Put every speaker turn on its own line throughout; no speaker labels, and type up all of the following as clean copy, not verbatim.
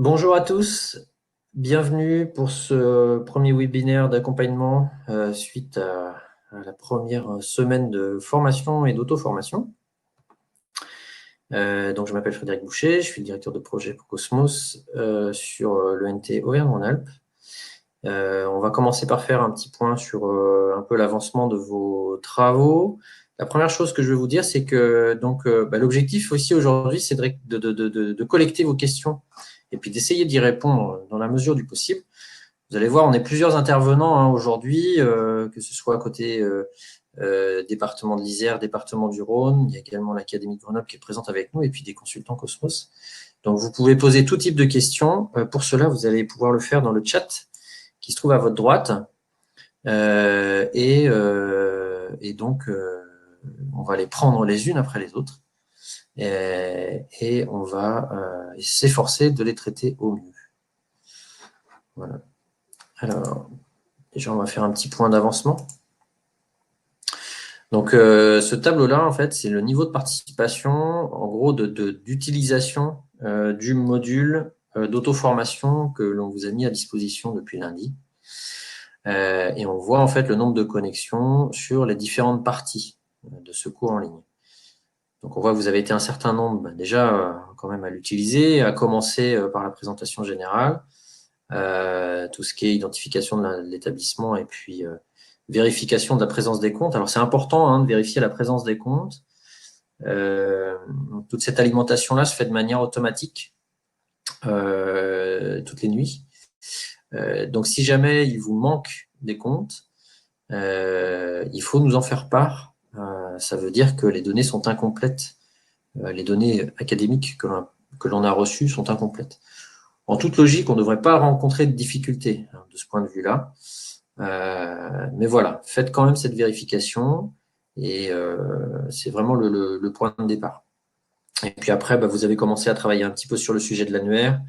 Bonjour à tous, bienvenue pour ce premier webinaire d'accompagnement suite à la première semaine de formation et d'auto-formation. Donc, je m'appelle Frédéric Boucher, je suis le directeur de projet pour Cosmos sur l'ENT Auvergne-Rhône-Alpes. On va commencer par faire un petit point sur un peu l'avancement de vos travaux. La première chose que je vais vous dire, c'est que l'objectif aussi aujourd'hui, c'est de collecter vos questions et puis d'essayer d'y répondre dans la mesure du possible. Vous allez voir, on est plusieurs intervenants aujourd'hui, que ce soit à côté département de l'Isère, département du Rhône. Il y a également l'Académie de Grenoble qui est présente avec nous et puis des consultants Cosmos. Donc, vous pouvez poser tout type de questions. Pour cela, vous allez pouvoir le faire dans le chat qui se trouve à votre droite. Et donc, on va les prendre les unes après les autres. Et on va s'efforcer de les traiter au mieux. Voilà. Alors, déjà, on va faire un petit point d'avancement. Donc, ce tableau-là, en fait, c'est le niveau de participation, en gros, d'utilisation du module d'auto-formation que l'on vous a mis à disposition depuis lundi. Et on voit, en fait, le nombre de connexions sur les différentes parties de ce cours en ligne. Donc, on voit que vous avez été un certain nombre, déjà, quand même, à l'utiliser, à commencer par la présentation générale, tout ce qui est identification de l'établissement et puis vérification de la présence des comptes. Alors, c'est important de vérifier la présence des comptes. Toute cette alimentation-là se fait de manière automatique toutes les nuits. Donc, si jamais il vous manque des comptes, il faut nous en faire part. Ça veut dire que les données sont incomplètes. Les données académiques que l'on a reçues sont incomplètes. En toute logique, on ne devrait pas rencontrer de difficultés de ce point de vue-là. Mais voilà, faites quand même cette vérification et c'est vraiment le point de départ. Et puis après, vous avez commencé à travailler un petit peu sur le sujet de l'annuaire,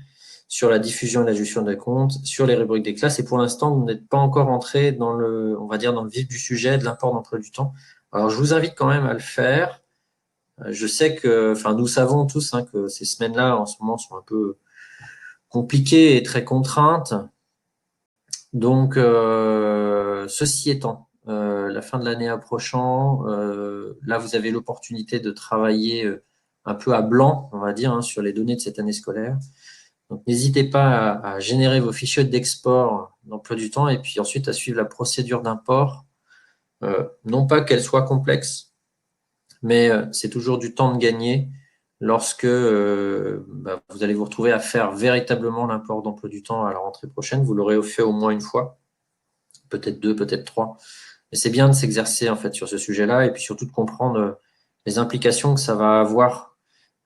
sur la diffusion et la gestion des comptes, sur les rubriques des classes. Et pour l'instant, vous n'êtes pas encore entré dans on va dire, dans le vif du sujet de l'apport d'emploi du temps. Alors, je vous invite quand même à le faire. Je sais que, nous savons tous que ces semaines-là, en ce moment, sont un peu compliquées et très contraintes. Donc, ceci étant, la fin de l'année approchant, là, vous avez l'opportunité de travailler un peu à blanc, on va dire, sur les données de cette année scolaire. Donc, n'hésitez pas à générer vos fichiers d'export d'emploi du temps et puis ensuite à suivre la procédure d'import. Non pas qu'elle soit complexe, mais c'est toujours du temps de gagner lorsque vous allez vous retrouver à faire véritablement l'import d'emploi du temps à la rentrée prochaine. Vous l'aurez fait au moins une fois, peut-être deux, peut-être trois. Mais c'est bien de s'exercer en fait sur ce sujet-là et puis surtout de comprendre les implications que ça va avoir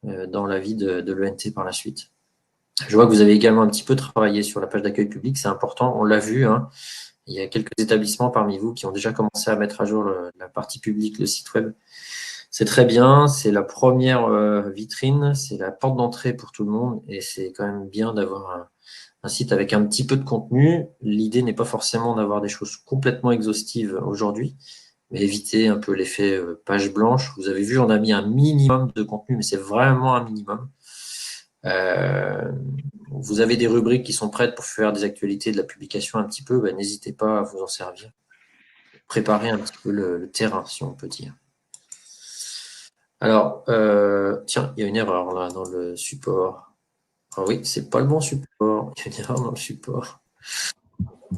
dans la vie de l'ENT par la suite. Je vois que vous avez également un petit peu travaillé sur la page d'accueil public, c'est important, on l'a vu. Il y a quelques établissements parmi vous qui ont déjà commencé à mettre à jour la partie publique, le site web. C'est très bien, c'est la première vitrine, c'est la porte d'entrée pour tout le monde et c'est quand même bien d'avoir un site avec un petit peu de contenu. L'idée n'est pas forcément d'avoir des choses complètement exhaustives aujourd'hui, mais éviter un peu l'effet page blanche. Vous avez vu, on a mis un minimum de contenu, mais c'est vraiment un minimum. Vous avez des rubriques qui sont prêtes pour faire des actualités de la publication un petit peu, n'hésitez pas à vous en servir. Préparer un petit peu le terrain, si on peut dire. Alors, tiens, il y a une erreur là dans le support. Ah oui, c'est pas le bon support. Il y a une erreur dans le support.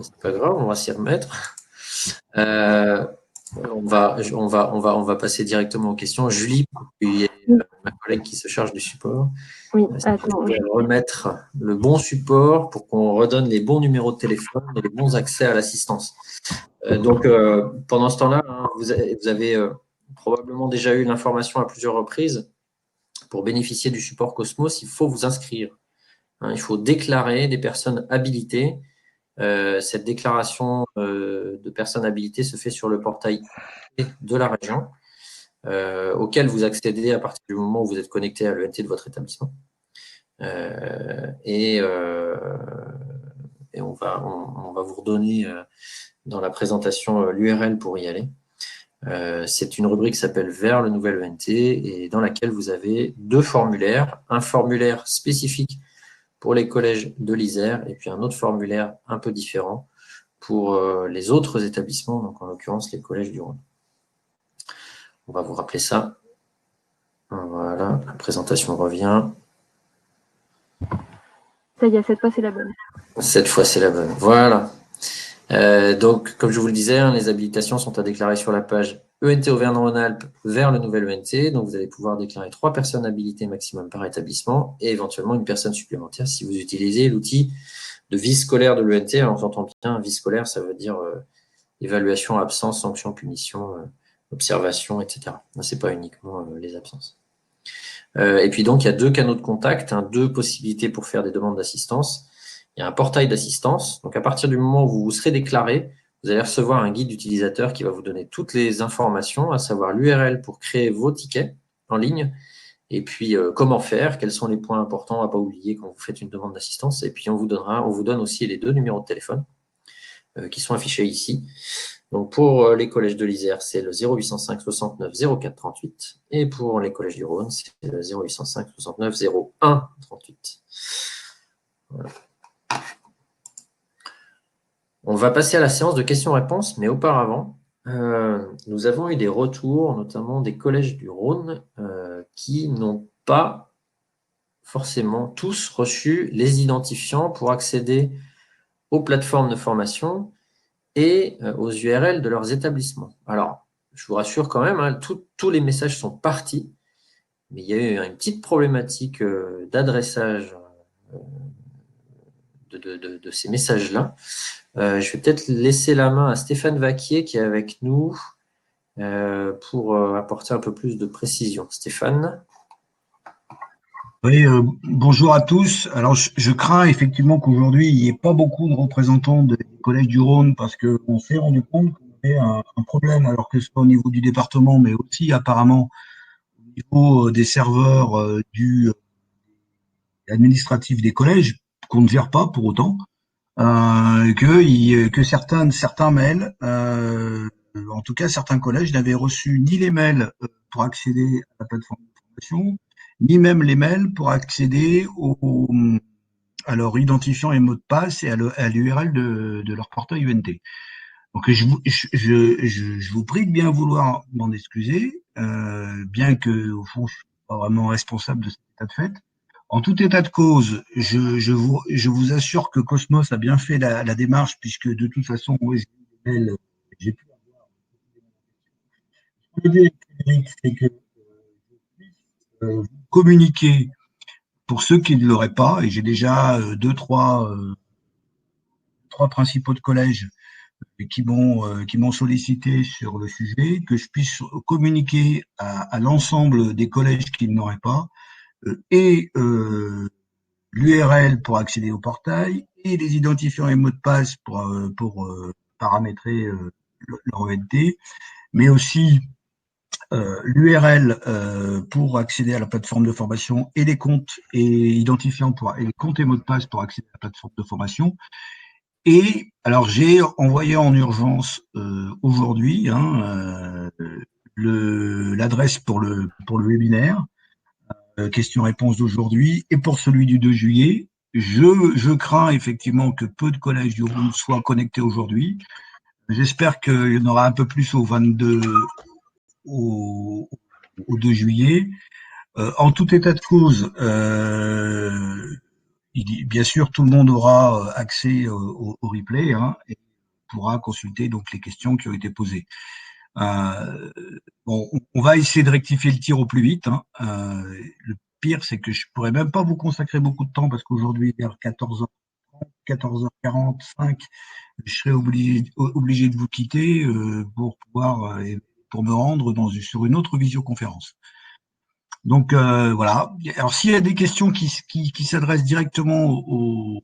C'est pas grave, on va s'y remettre. On va passer directement aux questions. Julie, qui est ma collègue qui se charge du support.
Oui,
attends. Je vais remettre le bon support pour qu'on redonne les bons numéros de téléphone et les bons accès à l'assistance. Donc, pendant ce temps-là, vous avez probablement déjà eu l'information à plusieurs reprises. Pour bénéficier du support Cosmos, il faut vous inscrire. Il faut déclarer des personnes habilitées. Cette déclaration de personnes habilitées se fait sur le portail de la région, auquel vous accédez à partir du moment où vous êtes connecté à l'ENT de votre établissement. Et on va vous redonner dans la présentation l'URL pour y aller. C'est une rubrique qui s'appelle Vers le nouvel ENT et dans laquelle vous avez deux formulaires. Un formulaire spécifique pour les collèges de l'Isère, et puis un autre formulaire un peu différent pour les autres établissements, donc en l'occurrence les collèges du Rhône. On va vous rappeler ça. Voilà, la présentation revient.
Ça y est, cette fois, c'est la bonne.
Cette fois, c'est la bonne. Voilà. Donc, comme je vous le disais, hein, les habilitations sont à déclarer sur la page ENT Auvergne-Rhône-Alpes vers le nouvel ENT. Donc, vous allez pouvoir déclarer 3 personnes habilitées maximum par établissement et éventuellement une personne supplémentaire si vous utilisez l'outil de vie scolaire de l'ENT. Alors, j'entends bien vie scolaire, ça veut dire évaluation, absence, sanction, punition, observation, etc. Ce n'est pas uniquement les absences. Et puis donc, il y a 2 canaux de contact, 2 possibilités pour faire des demandes d'assistance. Il y a un portail d'assistance. Donc, à partir du moment où vous vous serez déclaré, vous allez recevoir un guide d'utilisateur qui va vous donner toutes les informations, à savoir l'URL pour créer vos tickets en ligne, et puis comment faire, quels sont les points importants à ne pas oublier quand vous faites une demande d'assistance. Et puis, on vous donne aussi les 2 numéros de téléphone qui sont affichés ici. Donc, pour les collèges de l'Isère, c'est le 0805 69 04 38. Et pour les collèges du Rhône, c'est le 0805 69 01 38. Voilà. On va passer à la séance de questions-réponses, mais auparavant, nous avons eu des retours, notamment des collèges du Rhône, qui n'ont pas forcément tous reçu les identifiants pour accéder aux plateformes de formation et aux URL de leurs établissements. Alors, je vous rassure quand même, hein, tous les messages sont partis, mais il y a eu une petite problématique d'adressage de ces messages-là. Je vais peut-être laisser la main à Stéphane Vaquier qui est avec nous pour apporter un peu plus de précision. Stéphane.
Oui, bonjour à tous. Alors, je crains effectivement qu'aujourd'hui, il n'y ait pas beaucoup de représentants des collèges du Rhône parce qu'on s'est rendu compte qu'on avait un problème, alors que ce soit au niveau du département, mais aussi apparemment au niveau des serveurs administratif des collèges, qu'on ne gère pas pour autant, que certains mails, en tout cas certains collèges n'avaient reçu ni les mails pour accéder à la plateforme de formation, ni même les mails pour accéder à leur identifiant et mot de passe et à l'URL de leur portail UNT. Donc je vous prie de bien vouloir m'en excuser, bien que au fond je suis pas vraiment responsable de cet état de fait. En tout état de cause, je vous assure que Cosmos a bien fait la démarche, puisque de toute façon, oui, j'ai pu avoir. L'idée, Frédéric, c'est que je puisse vous communiquer pour ceux qui ne l'auraient pas, et j'ai déjà trois principaux de collège qui m'ont sollicité sur le sujet, que je puisse communiquer à l'ensemble des collèges qui ne l'auraient pas, et l'URL pour accéder au portail et les identifiants et mots de passe pour paramétrer leur ONT, mais aussi l'URL pour accéder à la plateforme de formation et les comptes et identifiants et les comptes et mots de passe pour accéder à la plateforme de formation. Et alors j'ai envoyé en urgence aujourd'hui l'adresse pour le webinaire, questions-réponses d'aujourd'hui, et pour celui du 2 juillet. Je crains effectivement que peu de collèges du Rhône soient connectés aujourd'hui. J'espère qu'il y en aura un peu plus au 22, au 2 juillet. En tout état de cause, bien sûr, tout le monde aura accès au replay et pourra consulter donc les questions qui ont été posées. Bon, on va essayer de rectifier le tir au plus vite. Le pire, c'est que je pourrais même pas vous consacrer beaucoup de temps parce qu'aujourd'hui, vers 14h30, 14h45, je serai obligé de vous quitter pour me rendre sur une autre visioconférence. Donc voilà. Alors s'il y a des questions qui s'adressent directement au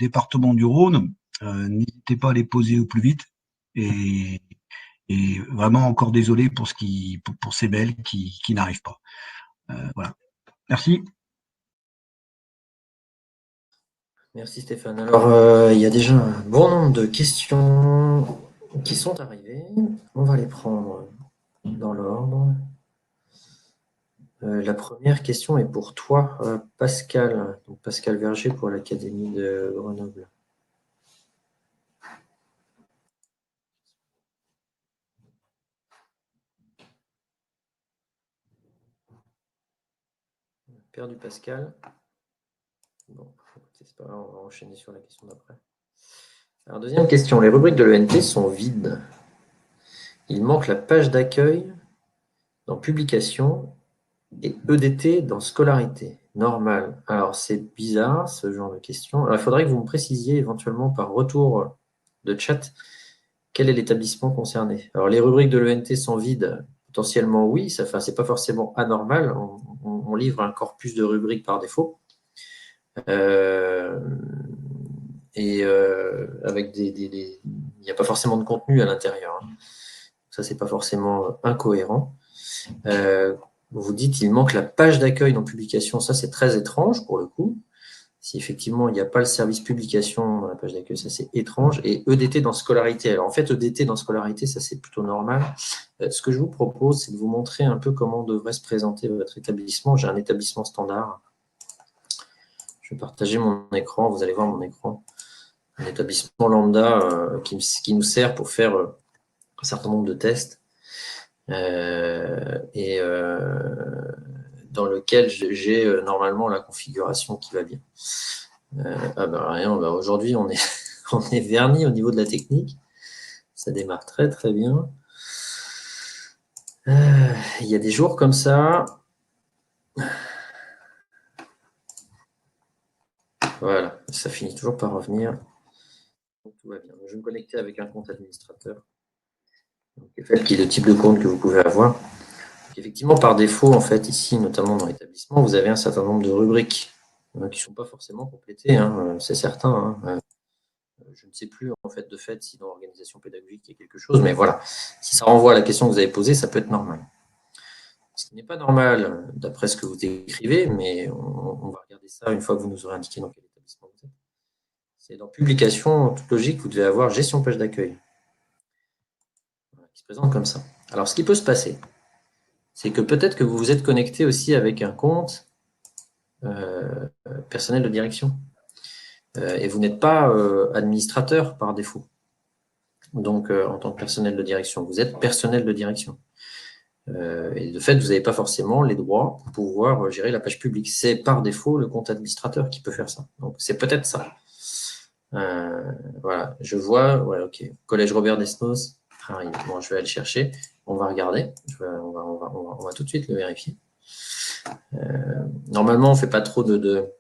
département du Rhône, n'hésitez pas à les poser au plus vite. Et vraiment encore désolé pour ces mails qui n'arrivent pas. Voilà. Merci.
Merci Stéphane. Alors, il y a déjà un bon nombre de questions qui sont arrivées. On va les prendre dans l'ordre. La première question est pour toi, Pascal. Donc Pascal Verger pour l'Académie de Grenoble. Perdu Pascal. Bon, c'est pas grave, on va enchaîner sur la question d'après. Alors, deuxième question. Les rubriques de l'ENT sont vides. Il manque la page d'accueil dans publication et EDT dans scolarité. Normal. Alors, c'est bizarre, ce genre de question. Alors, il faudrait que vous me précisiez éventuellement par retour de chat quel est l'établissement concerné. Alors, les rubriques de l'ENT sont vides. Potentiellement, oui. C'est pas forcément anormal. On livre un corpus de rubriques par défaut. Avec il n'y a pas forcément de contenu à l'intérieur. Hein. Ça, c'est pas forcément incohérent. Vous dites il manque la page d'accueil dans publication. Ça, c'est très étrange pour le coup. Si effectivement il n'y a pas le service publication dans la page d'accueil, ça c'est étrange. Et EDT dans scolarité. Alors en fait, EDT dans scolarité, ça c'est plutôt normal. Ce que je vous propose, c'est de vous montrer un peu comment devrait se présenter votre établissement. J'ai un établissement standard. Je vais partager mon écran. Vous allez voir mon écran. Un établissement lambda qui nous sert pour faire un certain nombre de tests dans lequel j'ai normalement la configuration qui va bien. Rien, aujourd'hui on est verni au niveau de la technique. Ça démarre très très bien. Il y a des jours comme ça. Voilà, ça finit toujours par revenir. Donc, tout va bien. Je vais me connecter avec un compte administrateur. Qui est le type de compte que vous pouvez avoir. Effectivement, par défaut, en fait, ici, notamment dans l'établissement, vous avez un certain nombre de rubriques qui ne sont pas forcément complétées, hein, c'est certain. Hein. Je ne sais plus, en fait, si dans l'organisation pédagogique, il y a quelque chose, mais voilà. Si ça renvoie à la question que vous avez posée, ça peut être normal. Ce qui n'est pas normal, d'après ce que vous écrivez, mais on va regarder ça une fois que vous nous aurez indiqué dans quel établissement vous êtes. C'est dans publication, en toute logique, vous devez avoir gestion page d'accueil, qui se présente comme ça. Alors, ce qui peut se passer, c'est que peut-être que vous vous êtes connecté aussi avec un compte personnel de direction. Et vous n'êtes pas administrateur par défaut. Donc, en tant que personnel de direction, vous êtes personnel de direction. Et de fait, vous n'avez pas forcément les droits pour pouvoir gérer la page publique. C'est par défaut le compte administrateur qui peut faire ça. Donc, c'est peut-être ça. Voilà, je vois, ouais, ok. Collège Robert Desnos arrive. Bon, je vais aller le chercher. On va regarder. On va tout de suite le vérifier. Normalement, on ne fait pas trop de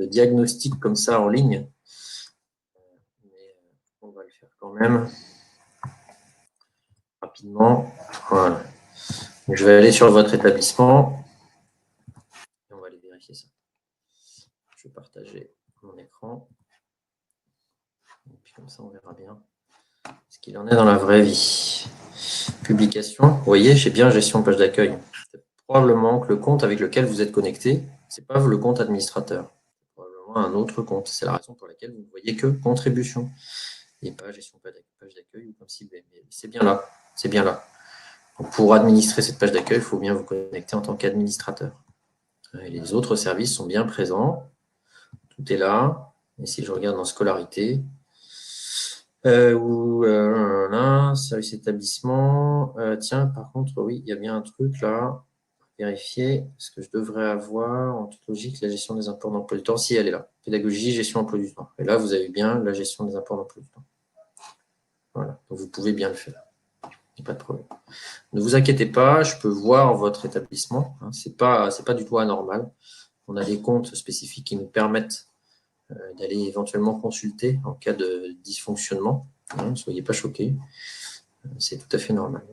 diagnostic comme ça en ligne. Mais on va le faire quand même rapidement. Voilà. Donc, je vais aller sur votre établissement et on va aller vérifier ça. Je vais partager mon écran. Et puis comme ça, on verra bien ce qu'il en est dans la vraie vie. Publication. Vous voyez, j'ai bien gestion de page d'accueil. C'est probablement que le compte avec lequel vous êtes connecté, ce n'est pas le compte administrateur. C'est probablement un autre compte. C'est la raison pour laquelle vous ne voyez que contribution et pas gestion de page d'accueil ou comme ciblé. Mais c'est bien là. C'est bien là. Donc, pour administrer cette page d'accueil, il faut bien vous connecter en tant qu'administrateur. Et les autres services sont bien présents. Tout est là. Et si je regarde dans scolarité, service établissement, tiens, par contre, oui, il y a bien un truc là. Vérifier ce que je devrais avoir en toute logique, la gestion des apports d'emploi du temps, si elle est là. Pédagogie, gestion emploi du temps. Et là, vous avez bien la gestion des apports d'emploi du temps. Voilà, donc vous pouvez bien le faire. Pas de problème. Ne vous inquiétez pas, je peux voir votre établissement. Hein, c'est pas du tout anormal. On a des comptes spécifiques qui nous permettent d'aller éventuellement consulter en cas de dysfonctionnement. Hein, ne soyez pas choqués. C'est tout à fait normal.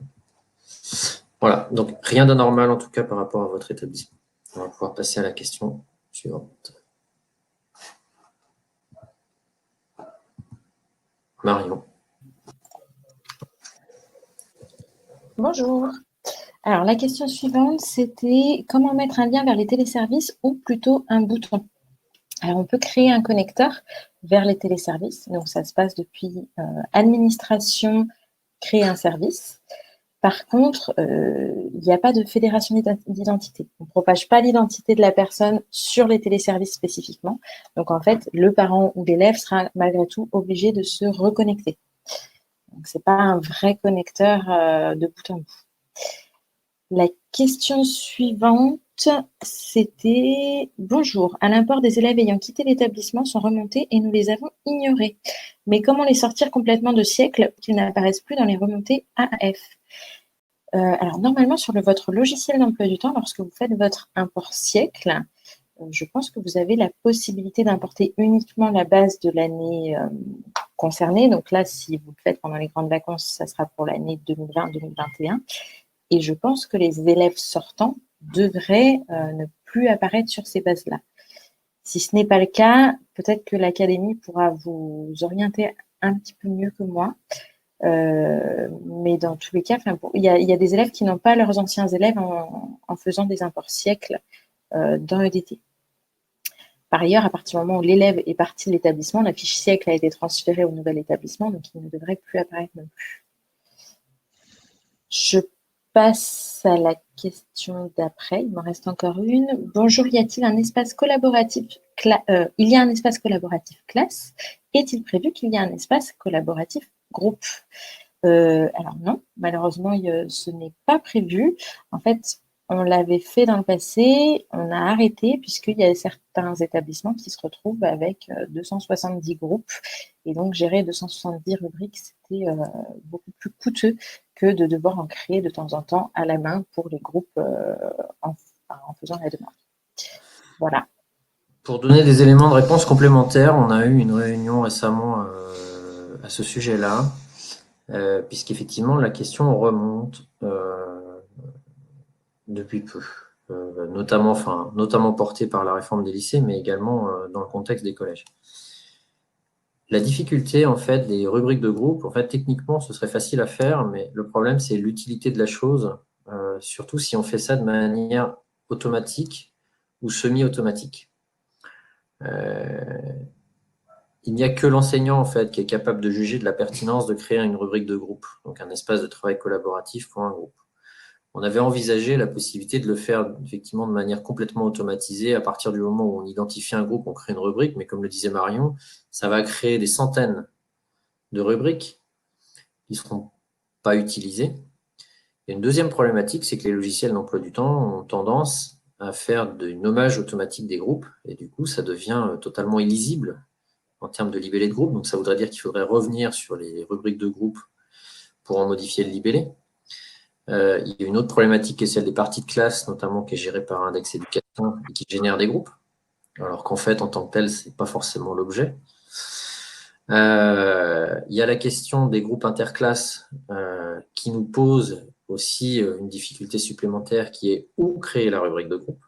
Voilà, donc rien d'anormal en tout cas par rapport à votre établissement. On va pouvoir passer à la question suivante. Marion.
Bonjour. Alors, la question suivante, c'était comment mettre un lien vers les téléservices ou plutôt un bouton. Alors, on peut créer un connecteur vers les téléservices. Donc, ça se passe depuis administration, créer un service. Par contre, il n'y a pas de fédération d'identité. On ne propage pas l'identité de la personne sur les téléservices spécifiquement. Donc, en fait, le parent ou l'élève sera malgré tout obligé de se reconnecter. Donc, ce n'est pas un vrai connecteur de bout en bout. La question suivante, c'était « Bonjour, à l'import des élèves ayant quitté l'établissement sont remontés et nous les avons ignorés. Mais comment les sortir complètement de siècle qu'ils n'apparaissent plus dans les remontées AF ?» Alors, normalement, sur votre logiciel d'emploi du temps, lorsque vous faites votre import siècle, je pense que vous avez la possibilité d'importer uniquement la base de l'année concernée. Donc là, si vous le faites pendant les grandes vacances, ça sera pour l'année 2020-2021. Et je pense que les élèves sortants devraient ne plus apparaître sur ces bases-là. Si ce n'est pas le cas, peut-être que l'académie pourra vous orienter un petit peu mieux que moi. Mais dans tous les cas, il y a des élèves qui n'ont pas leurs anciens élèves en faisant des imports siècles dans EDT. Par ailleurs, à partir du moment où l'élève est parti de l'établissement, la fiche siècle a été transférée au nouvel établissement, donc il ne devrait plus apparaître non plus. Je passe à la question d'après. Il m'en reste encore une. Bonjour, y a-t-il un espace collaboratif il y a un espace collaboratif classe. Est-il prévu qu'il y ait un espace collaboratif groupe? Alors non, malheureusement, ce n'est pas prévu. En fait, on l'avait fait dans le passé, on a arrêté puisqu'il y a certains établissements qui se retrouvent avec 270 groupes. Et donc, gérer 270 rubriques, c'était beaucoup plus coûteux que de devoir en créer de temps en temps à la main pour les groupes en faisant la demande. Voilà.
Pour donner des éléments de réponse complémentaires, on a eu une réunion récemment à ce sujet-là, puisqu'effectivement, la question remonte depuis peu, notamment portée par la réforme des lycées, mais également dans le contexte des collèges. La difficulté, en fait, des rubriques de groupe, en fait, techniquement, ce serait facile à faire, mais le problème, c'est l'utilité de la chose, surtout si on fait ça de manière automatique ou semi-automatique. Il n'y a que l'enseignant, en fait, qui est capable de juger de la pertinence de créer une rubrique de groupe, donc un espace de travail collaboratif pour un groupe. On avait envisagé la possibilité de le faire effectivement de manière complètement automatisée. À partir du moment où on identifie un groupe, on crée une rubrique, mais comme le disait Marion, ça va créer des centaines de rubriques qui ne seront pas utilisées. Et une deuxième problématique, c'est que les logiciels d'emploi du temps ont tendance à faire du nommage automatique des groupes, et du coup, ça devient totalement illisible en termes de libellé de groupe. Donc, ça voudrait dire qu'il faudrait revenir sur les rubriques de groupe pour en modifier le libellé. Il y a une autre problématique qui est celle des parties de classe, notamment qui est gérée par Index Éducation et qui génère des groupes, alors qu'en fait, en tant que tel, ce n'est pas forcément l'objet. Il y a la question des groupes interclasses qui nous pose aussi une difficulté supplémentaire qui est où créer la rubrique de groupe.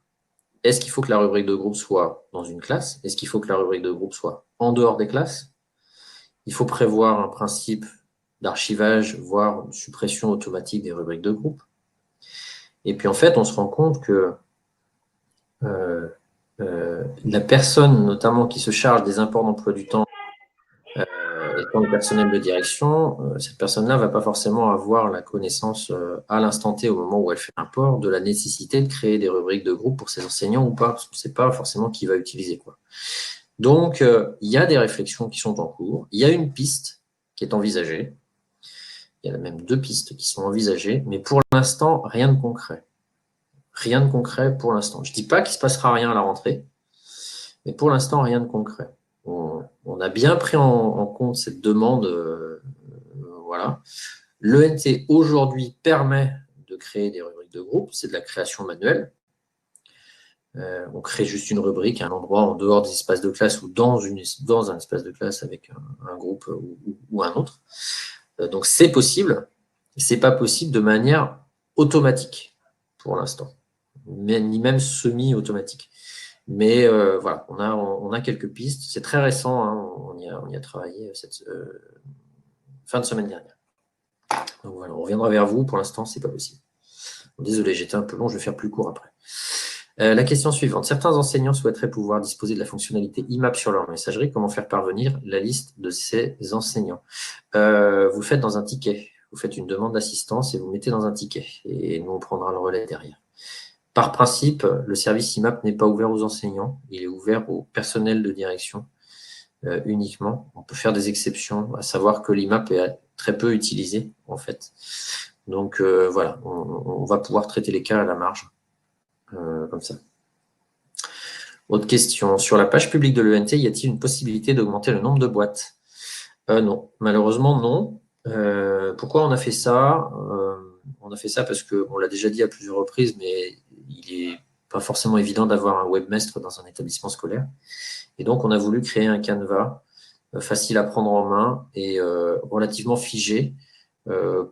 Est-ce qu'il faut que la rubrique de groupe soit dans une classe? Est-ce qu'il faut que la rubrique de groupe soit en dehors des classes? Il faut prévoir un principe d'archivage, voire une suppression automatique des rubriques de groupe. Et puis en fait, on se rend compte que la personne, notamment qui se charge des imports d'emploi du temps, étant le personnel de direction, cette personne-là ne va pas forcément avoir la connaissance à l'instant T, au moment où elle fait l'import, de la nécessité de créer des rubriques de groupe pour ses enseignants ou pas, parce qu'on ne sait pas forcément qui va utiliser quoi. Donc, il y a des réflexions qui sont en cours, il y a une piste qui est envisagée, il y a même 2 pistes qui sont envisagées, mais pour l'instant, rien de concret. Rien de concret pour l'instant. Je ne dis pas qu'il ne se passera rien à la rentrée, mais pour l'instant, rien de concret. On a bien pris en compte cette demande. Voilà. L'ENT, aujourd'hui, permet de créer des rubriques de groupe. C'est de la création manuelle. On crée juste une rubrique à un endroit en dehors des espaces de classe ou dans un espace de classe avec un groupe ou un autre. Donc, c'est possible. Ce n'est pas possible de manière automatique pour l'instant, ni même semi-automatique. Mais voilà, on a quelques pistes. C'est très récent, hein, on y a travaillé cette fin de semaine dernière. Donc voilà, on reviendra vers vous. Pour l'instant, ce n'est pas possible. Désolé, j'étais un peu long, je vais faire plus court après. La question suivante. Certains enseignants souhaiteraient pouvoir disposer de la fonctionnalité IMAP sur leur messagerie. Comment faire parvenir la liste de ces enseignants? Vous le faites dans un ticket. vous faites une demande d'assistance et vous mettez dans un ticket. Et nous, on prendra le relais derrière. Par principe, le service IMAP n'est pas ouvert aux enseignants, il est ouvert au personnel de direction uniquement. On peut faire des exceptions, à savoir que l'IMAP est très peu utilisé, en fait. Donc, voilà, on va pouvoir traiter les cas à la marge, comme ça. Autre question. Sur la page publique de l'ENT, y a-t-il une possibilité d'augmenter le nombre de boîtes? Non, malheureusement, non. Pourquoi on a fait ça? On a fait ça parce qu'on l'a déjà dit à plusieurs reprises, mais il n'est pas forcément évident d'avoir un webmestre dans un établissement scolaire. Et donc, on a voulu créer un canevas facile à prendre en main et relativement figé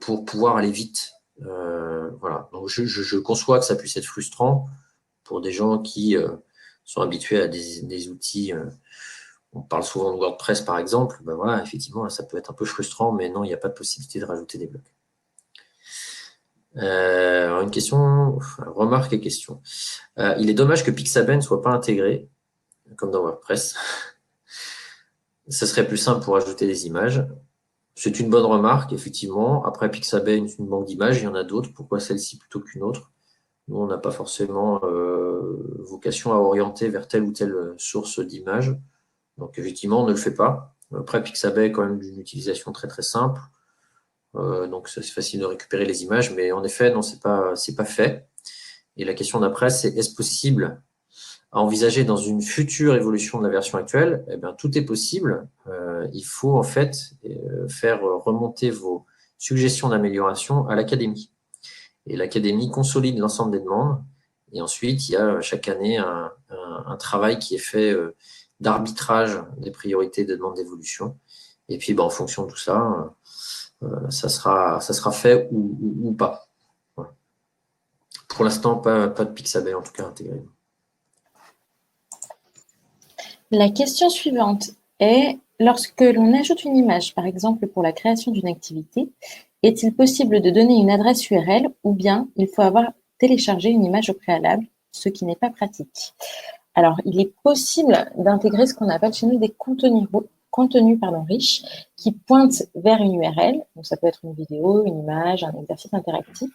pour pouvoir aller vite. Voilà. Donc, je conçois que ça puisse être frustrant pour des gens qui sont habitués à des outils. On parle souvent de WordPress, par exemple. Ben voilà, effectivement, ça peut être un peu frustrant, mais non, il n'y a pas de possibilité de rajouter des blocs. Une question, remarque et question. Il est dommage que Pixabay ne soit pas intégré, comme dans WordPress. Ce serait plus simple pour ajouter des images. C'est une bonne remarque, effectivement. Après, Pixabay est une banque d'images, il y en a d'autres. Pourquoi celle-ci plutôt qu'une autre? Nous, on n'a pas forcément vocation à orienter vers telle ou telle source d'images. Donc, effectivement, on ne le fait pas. Après, Pixabay est quand même d'une utilisation très, très simple. Donc, c'est facile de récupérer les images. Mais en effet, non, c'est pas fait. Et la question d'après, c'est est-ce possible à envisager dans une future évolution de la version actuelle? Eh bien, tout est possible. Il faut en fait faire remonter vos suggestions d'amélioration à l'académie. Et l'académie consolide l'ensemble des demandes. Et ensuite, il y a chaque année un travail qui est fait d'arbitrage des priorités de demande d'évolution. Et puis, en fonction de tout ça, ça sera fait ou pas. Voilà. Pour l'instant, pas de Pixabay en tout cas intégré.
La question suivante est, lorsque l'on ajoute une image, par exemple pour la création d'une activité, est-il possible de donner une adresse URL ou bien il faut avoir téléchargé une image au préalable, ce qui n'est pas pratique? Alors, il est possible d'intégrer ce qu'on appelle chez nous des contenus riches qui pointent vers une URL. Donc, ça peut être une vidéo, une image, un exercice interactif.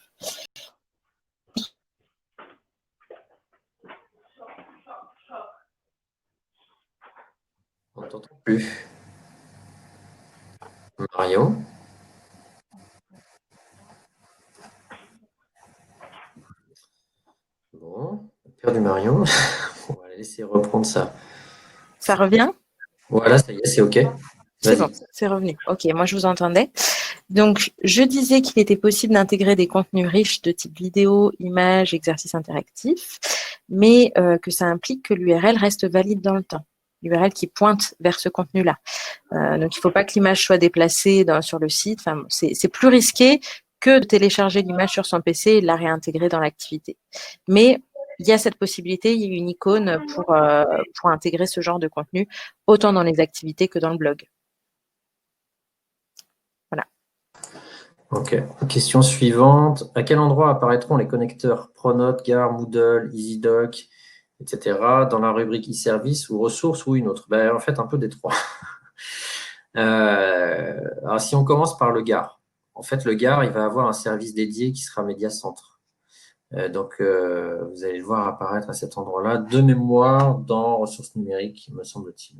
On ne t'entend plus. Mario? Bon, on a perdu Marion. On va la laisser reprendre ça.
Ça revient?
Voilà, ça y est, c'est OK.
C'est bon, c'est revenu. OK, moi je vous entendais. Donc, je disais qu'il était possible d'intégrer des contenus riches de type vidéo, images, exercices interactifs, mais que ça implique que l'URL reste valide dans le temps. L'URL qui pointe vers ce contenu-là. Donc, il ne faut pas que l'image soit déplacée sur le site. Enfin, c'est plus risqué que de télécharger l'image sur son PC et de la réintégrer dans l'activité. Mais il y a cette possibilité, il y a une icône pour intégrer ce genre de contenu, autant dans les activités que dans le blog. Voilà.
OK. Question suivante. À quel endroit apparaîtront les connecteurs Pronote, Gare, Moodle, EasyDoc, etc. dans la rubrique e-service ou ressources ou une autre? En fait, un peu des trois. Alors, si on commence par le Gare. En fait, le Gare, il va avoir un service dédié qui sera Médiacentre. Donc, vous allez le voir apparaître à cet endroit-là, de mémoire dans ressources numériques, me semble-t-il.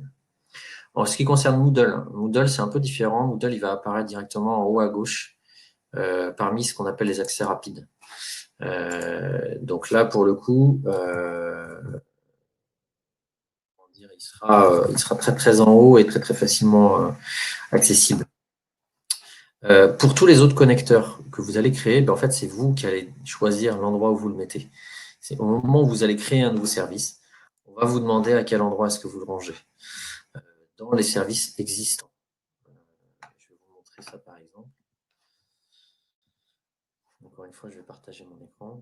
En ce qui concerne Moodle, c'est un peu différent. Moodle, il va apparaître directement en haut à gauche, parmi ce qu'on appelle les accès rapides. Donc là, pour le coup, il sera très très en haut et très très facilement accessible. Pour tous les autres connecteurs que vous allez créer, en fait, c'est vous qui allez choisir l'endroit où vous le mettez. C'est au moment où vous allez créer un nouveau service, on va vous demander à quel endroit est-ce que vous le rangez dans les services existants. Je vais vous montrer ça par exemple. Encore une fois, je vais partager mon écran.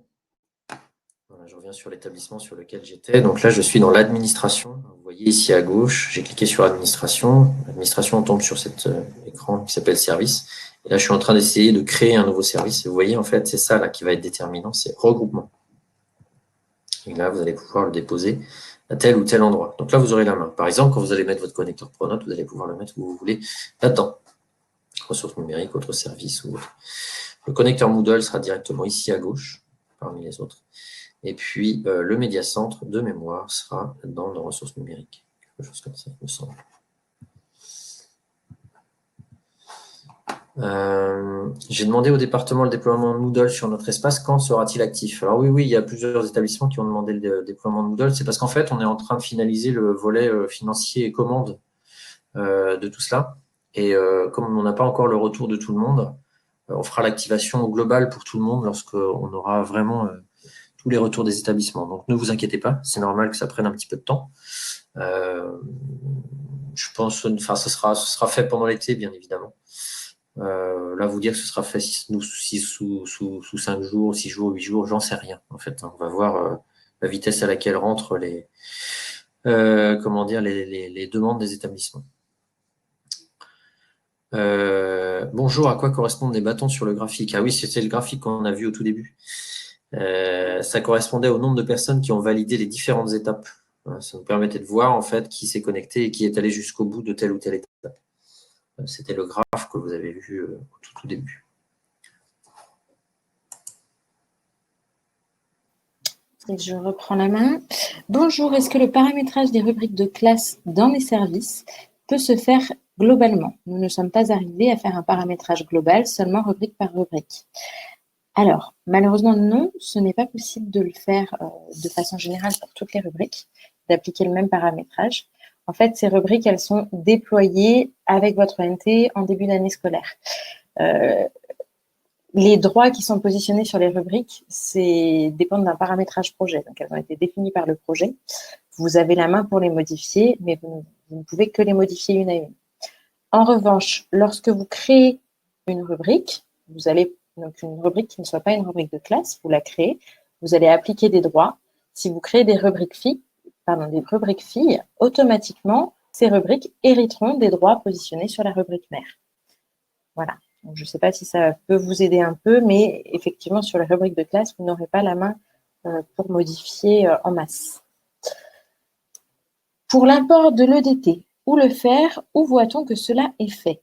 Voilà, je reviens sur l'établissement sur lequel j'étais. Donc là, je suis dans l'administration. Vous voyez ici à gauche, j'ai cliqué sur administration. L'administration tombe sur cet écran qui s'appelle service. Et là, je suis en train d'essayer de créer un nouveau service. Et vous voyez, en fait, c'est ça là qui va être déterminant, c'est regroupement. Et là, vous allez pouvoir le déposer à tel ou tel endroit. Donc là, vous aurez la main. Par exemple, quand vous allez mettre votre connecteur Pronote, vous allez pouvoir le mettre où vous voulez là-dedans. ressources numériques, autres services ou autres. Le connecteur Moodle sera directement ici à gauche, parmi les autres. Et puis, le médiacentre de mémoire sera dans nos ressources numériques. Quelque chose comme ça, il me semble. J'ai demandé au département le déploiement de Moodle sur notre espace. Quand sera-t-il actif? Alors oui, il y a plusieurs établissements qui ont demandé le déploiement de Moodle. C'est parce qu'en fait, on est en train de finaliser le volet financier et commande de tout cela. Et comme on n'a pas encore le retour de tout le monde, on fera l'activation globale pour tout le monde lorsqu'on aura vraiment tous les retours des établissements. Donc ne vous inquiétez pas, c'est normal que ça prenne un petit peu de temps. Je pense, enfin, ce sera fait pendant l'été, bien évidemment. Là, vous dire que ce sera fait sous 5 jours, 6 jours, 8 jours, j'en sais rien. En fait, on va voir la vitesse à laquelle rentrent les demandes des établissements. Bonjour, à quoi correspondent les bâtons sur le graphique? Ah oui, c'était le graphique qu'on a vu au tout début. Ça correspondait au nombre de personnes qui ont validé les différentes étapes. Ça nous permettait de voir en fait qui s'est connecté et qui est allé jusqu'au bout de telle ou telle étape. C'était le graphe que vous avez vu au tout début.
Et je reprends la main. Bonjour, est-ce que le paramétrage des rubriques de classe dans les services peut se faire globalement? Nous ne sommes pas arrivés à faire un paramétrage global, seulement rubrique par rubrique. Alors, malheureusement, non, ce n'est pas possible de le faire de façon générale pour toutes les rubriques, d'appliquer le même paramétrage. En fait, ces rubriques, elles sont déployées avec votre ONT en début d'année scolaire. Les droits qui sont positionnés sur les rubriques dépendent d'un paramétrage projet. Donc, elles ont été définies par le projet. Vous avez la main pour les modifier, mais vous ne pouvez que les modifier une à une. En revanche, lorsque vous créez une rubrique, vous allez donc une rubrique qui ne soit pas une rubrique de classe, vous la créez, vous allez appliquer des droits. Si vous créez des rubriques filles, automatiquement, ces rubriques hériteront des droits positionnés sur la rubrique mère. Voilà. Donc, je ne sais pas si ça peut vous aider un peu, mais effectivement, sur les rubriques de classe, vous n'aurez pas la main pour modifier en masse. Pour l'import de l'EDT, où le faire? Où voit-on que cela est fait?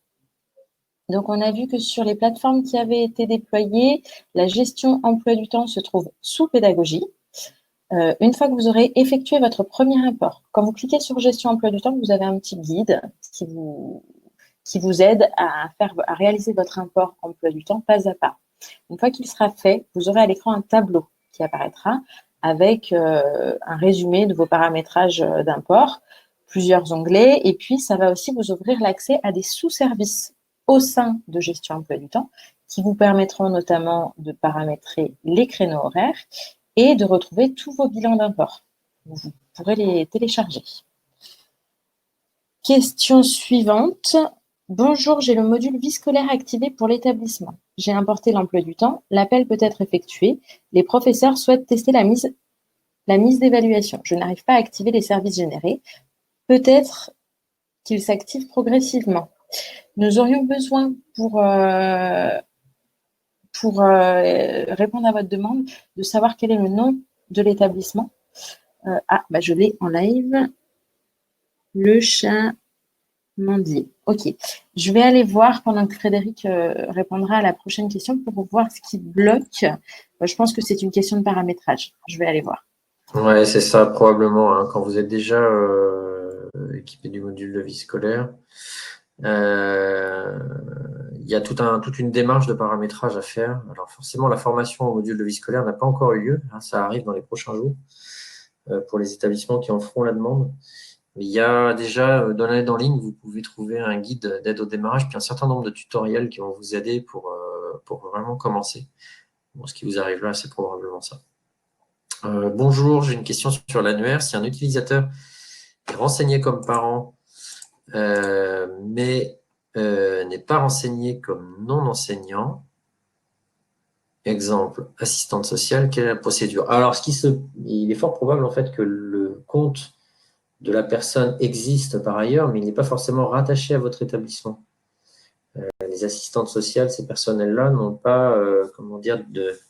Donc, on a vu que sur les plateformes qui avaient été déployées, la gestion emploi du temps se trouve sous pédagogie. Une fois que vous aurez effectué votre premier import, quand vous cliquez sur gestion emploi du temps, vous avez un petit guide qui vous aide à réaliser votre import emploi du temps pas à pas. Une fois qu'il sera fait, vous aurez à l'écran un tableau qui apparaîtra avec un résumé de vos paramétrages d'import, plusieurs onglets, et puis ça va aussi vous ouvrir l'accès à des sous-services au sein de gestion emploi du temps qui vous permettront notamment de paramétrer les créneaux horaires et de retrouver tous vos bilans d'import. Vous pourrez les télécharger. Question suivante. Bonjour, j'ai le module vie scolaire activé pour l'établissement. J'ai importé l'emploi du temps. L'appel peut être effectué. Les professeurs souhaitent tester la mise d'évaluation. Je n'arrive pas à activer les services générés. Peut-être qu'ils s'activent progressivement. Nous aurions besoin pour répondre à votre demande de savoir quel est le nom de l'établissement. Je l'ai en live. Le Chamandier. Ok. Je vais aller voir pendant que Frédéric répondra à la prochaine question pour voir ce qui bloque. Je pense que c'est une question de paramétrage. Je vais aller voir.
Ouais, c'est ça, probablement. Hein, quand vous êtes déjà équipé du module de vie scolaire, il y a toute une démarche de paramétrage à faire. Alors forcément, la formation au module de vie scolaire n'a pas encore eu lieu. Hein, ça arrive dans les prochains jours pour les établissements qui en feront la demande. Mais il y a déjà, dans l'aide en ligne, vous pouvez trouver un guide d'aide au démarrage, puis un certain nombre de tutoriels qui vont vous aider pour vraiment commencer. Bon, ce qui vous arrive là, c'est probablement ça. Bonjour, j'ai une question sur l'annuaire. Si un utilisateur est renseigné comme parent, mais n'est pas renseigné comme non-enseignant, exemple, assistante sociale, quelle est la procédure? Alors, il est fort probable en fait que le compte de la personne existe par ailleurs, mais il n'est pas forcément rattaché à votre établissement. Les assistantes sociales, ces personnels-là n'ont pas,